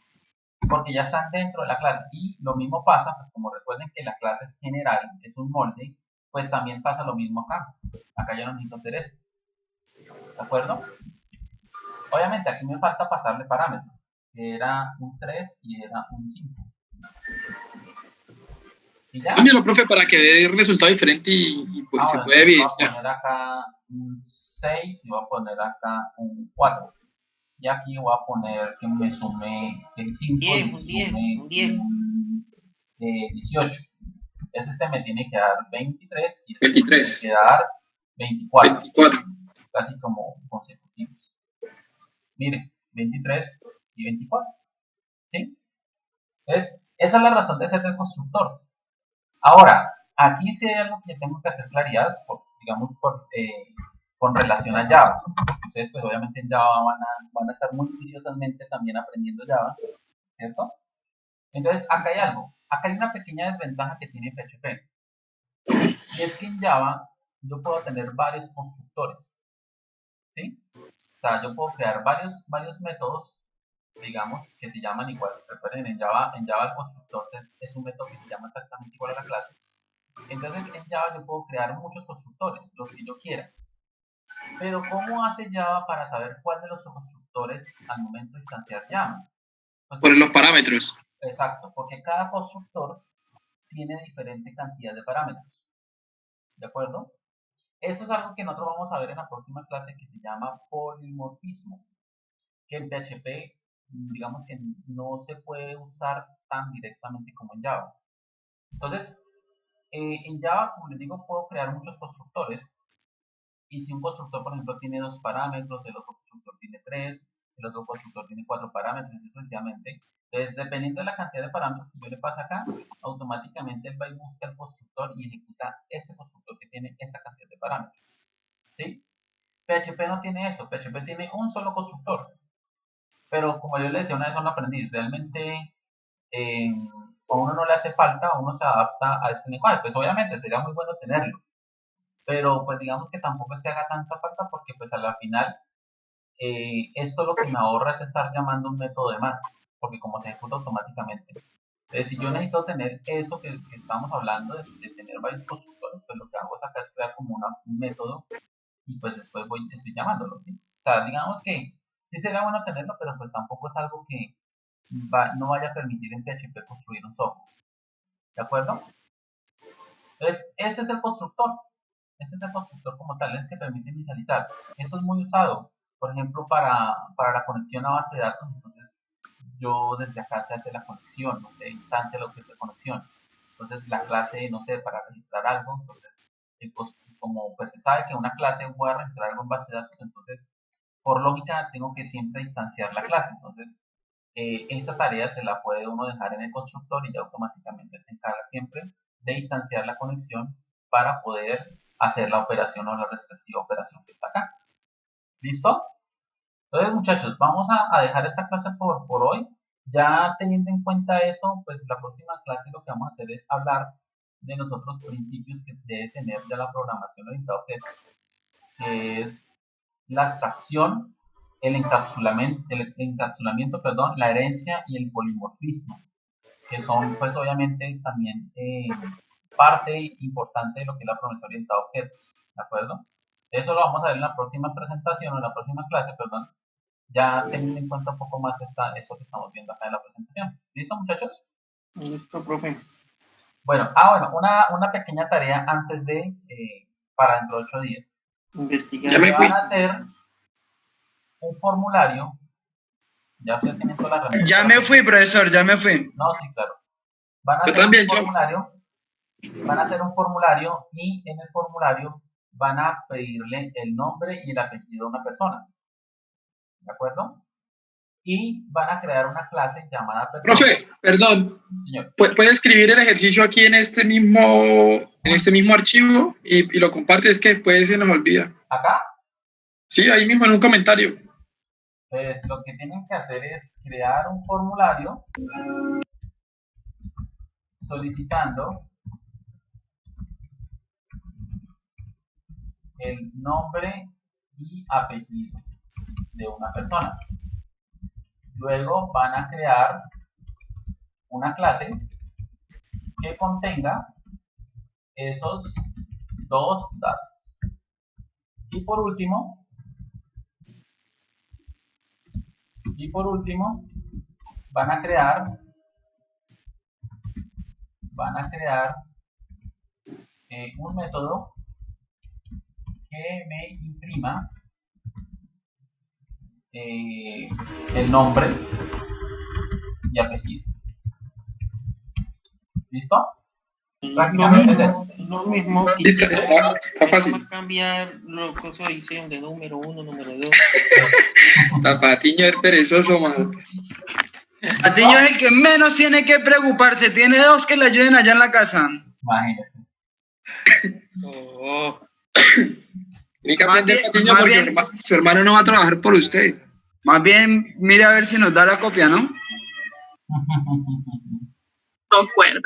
Porque ya están dentro de la clase. Y lo mismo pasa, pues como recuerden que la clase es general, es un molde, pues también pasa lo mismo acá. Acá ya no necesito hacer eso, ¿de acuerdo? Obviamente aquí me falta pasarle parámetros, que era un 3 y era un 5. Y ya. Cámbialo, profe, para que dé resultado diferente y pues, se puede evidenciar. Voy a poner acá un 6 y voy a poner acá un 4. Y aquí voy a poner que me sume el 5 y un 10. Un 18. Este me tiene que dar 23 y 23. Me tiene que dar 24. 24. Casi como consecutivos. Miren, 23 y 24. ¿Sí? Entonces, esa es la razón de ser el constructor. Ahora, aquí sí hay algo que tengo que hacer claridad, con relación a Java. Ustedes, pues obviamente en Java van a estar muy juiciosamente también aprendiendo Java, ¿cierto? Entonces, acá hay algo. Acá hay una pequeña desventaja que tiene PHP. Y es que en Java yo puedo tener varios constructores, ¿sí? O sea, yo puedo crear varios métodos, digamos, que se llaman igual. Recuerden, en Java el constructor es un método que se llama exactamente igual a la clase. Entonces, en Java yo puedo crear muchos constructores, los que yo quiera. Pero, ¿cómo hace Java para saber cuál de los constructores al momento de instanciar llama? Pues, por los parámetros. Exacto, porque cada constructor tiene diferente cantidad de parámetros. ¿De acuerdo? Eso es algo que nosotros vamos a ver en la próxima clase, que se llama polimorfismo, que en PHP, digamos que no se puede usar tan directamente como en Java. Entonces, en Java, como les digo, puedo crear muchos constructores. Y si un constructor, por ejemplo, tiene 2 parámetros, el otro constructor tiene 3, el otro constructor tiene 4 parámetros, y sucesivamente. Entonces, dependiendo de la cantidad de parámetros que yo le pase acá, automáticamente él va y busca el constructor y ejecuta ese constructor que tiene esa cantidad de parámetros. ¿Sí? PHP no tiene eso. PHP tiene un solo constructor. Pero como yo le decía una vez a un aprendiz, realmente a uno no le hace falta, uno se adapta a este lenguaje. Pues obviamente sería muy bueno tenerlo. Pero pues digamos que tampoco es que haga tanta falta, porque pues a la final esto lo que me ahorra es estar llamando un método de más, porque como se ejecuta automáticamente. Entonces, si yo necesito tener eso que estamos hablando, de tener varios constructores, pues lo que hago es acá es crear como un método y pues después estoy llamándolo, ¿sí? O sea, digamos que sí sería bueno tenerlo, pero pues tampoco es algo que no vaya a permitir en PHP construir un software. ¿De acuerdo? Entonces, ese es el constructor. Ese es el constructor como tal, el que permite inicializar. Esto es muy usado, por ejemplo, para la conexión a base de datos. Entonces, yo desde acá se hace la conexión, no sé, instancia el objeto de conexión. Entonces, la clase, no sé, para registrar algo, entonces, como pues se sabe que una clase voy a registrar algo en base de datos, entonces, por lógica, tengo que siempre instanciar la clase. Entonces, esa tarea se la puede uno dejar en el constructor y ya automáticamente se encarga siempre de instanciar la conexión para poder hacer la operación o la respectiva operación que está acá. ¿Listo? Entonces, muchachos, vamos a dejar esta clase por hoy. Ya teniendo en cuenta eso, pues la próxima clase lo que vamos a hacer es hablar de los otros principios que debe tener ya la programación orientada a objetos, que es la abstracción, el encapsulamiento, la herencia y el polimorfismo, que son pues obviamente también parte importante de lo que es la programación orientada a objetos, ¿de acuerdo? Eso lo vamos a ver en la próxima presentación, o en la próxima clase, perdón, ya teniendo en cuenta un poco más eso que estamos viendo acá en la presentación. ¿Listo, muchachos? Listo, profe. Bueno, una pequeña tarea antes de, para dentro de 8 días. Investigar. Ya me fui. Van a hacer un formulario. Ya ustedes tienen todas las herramientas. Ya me fui, profesor, ya me fui. No, sí, claro. Van a Yo hacer también, un formulario. Van a hacer un formulario y en el formulario van a pedirle el nombre y el apellido de una persona. ¿De acuerdo? Y van a crear una clase llamada persona. Profe, perdón. Señor. ¿Puede escribir el ejercicio aquí en este mismo archivo y lo comparte? Es que después se nos olvida. ¿Acá? Sí, ahí mismo en un comentario. Pues lo que tienen que hacer es crear un formulario solicitando el nombre y apellido de una persona. Luego van a crear una clase que contenga esos 2 datos. Y por último, van a crear van a crear un método que me imprima el nombre y apellido. ¿Listo? Prácticamente es eso. Lo mismo. Está fácil. Cambiar los cosas de diseño de número 1, número 2. Patiño es perezoso, man. Patiño es el que menos tiene que preocuparse. Tiene 2 que le ayuden allá en la casa. Imagínese. Oh. Tiene que aprender, Patiño, porque su hermano no va a trabajar por usted. Más bien, mire a ver si nos da la copia, ¿no? Concuerdo.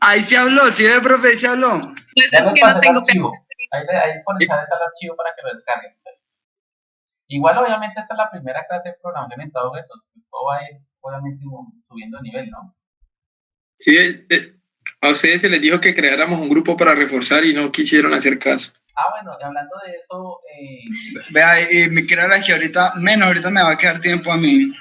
Ahí se habló, sí ve, profe, ahí se habló. Ya les Que pasé no el tengo archivo. Ahí por el chat está el archivo para que lo descarguen. Igual, obviamente, esta es la primera clase de programación orientada a objetos. Todo va a ir, obviamente, subiendo de nivel, ¿no? Sí, a ustedes se les dijo que creáramos un grupo para reforzar y no quisieron hacer caso. Bueno, y hablando de eso... Vea, y mi querida es que ahorita me va a quedar tiempo a mí.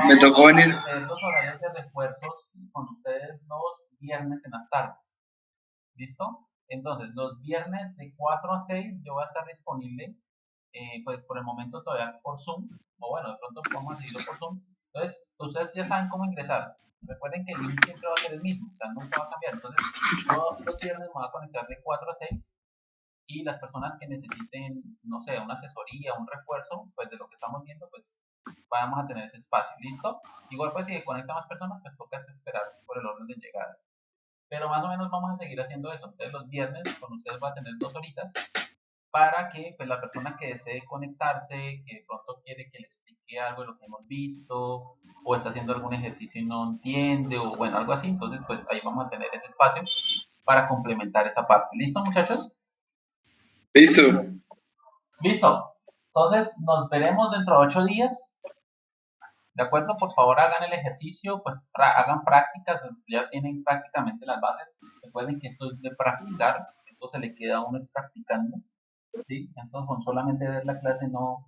Me tocó venir. Los horarios de refuerzos con ustedes los viernes en las tardes. ¿Listo? Entonces, los viernes de 4 a 6 yo voy a estar disponible, pues por el momento todavía por Zoom, o bueno, de pronto podemos seguirlo por Zoom. Entonces, ustedes ya saben cómo ingresar. Recuerden que el link siempre va a ser el mismo, o sea, nunca va a cambiar. Entonces, yo los viernes me voy a conectar de 4 a 6 y las personas que necesiten, no sé, una asesoría, un refuerzo, pues de lo que estamos viendo, pues vamos a tener ese espacio, ¿listo? Igual pues si conectan más personas, pues toca esperar por el orden de llegada. Pero más o menos vamos a seguir haciendo eso. Entonces los viernes con ustedes va a tener 2 horitas para que pues la persona que desee conectarse, que de pronto quiere que le explique algo de lo que hemos visto, o está haciendo algún ejercicio y no entiende, o bueno, algo así, entonces pues ahí vamos a tener ese espacio para complementar esa parte. ¿Listo, muchachos? Listo. Listo. Entonces nos veremos dentro de 8 días. ¿De acuerdo? Por favor hagan el ejercicio, pues hagan prácticas, ya tienen prácticamente las bases. Recuerden que esto es de practicar, esto se le queda a uno es practicando, ¿sí? Esto con solamente ver la clase uno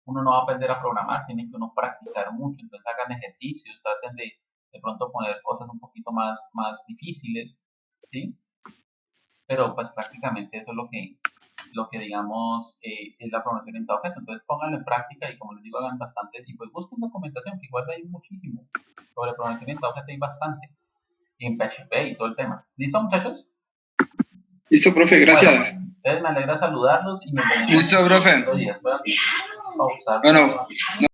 no va a aprender a programar, tiene que uno practicar mucho, entonces hagan ejercicios, traten de pronto poner cosas un poquito más difíciles, ¿sí? Pero pues prácticamente eso es lo que digamos es la programación orientada a objetos. Entonces pónganlo en práctica y como les digo hagan bastantes y pues busquen documentación, que igual hay muchísimo sobre programación orientada a objetos, hay bastante y en PHP y todo el tema. ¿Listo, muchachos? Listo, profe, gracias. Bueno, entonces me alegra saludarlos y me veremos Listo, profe. Voy a pausar. Bueno.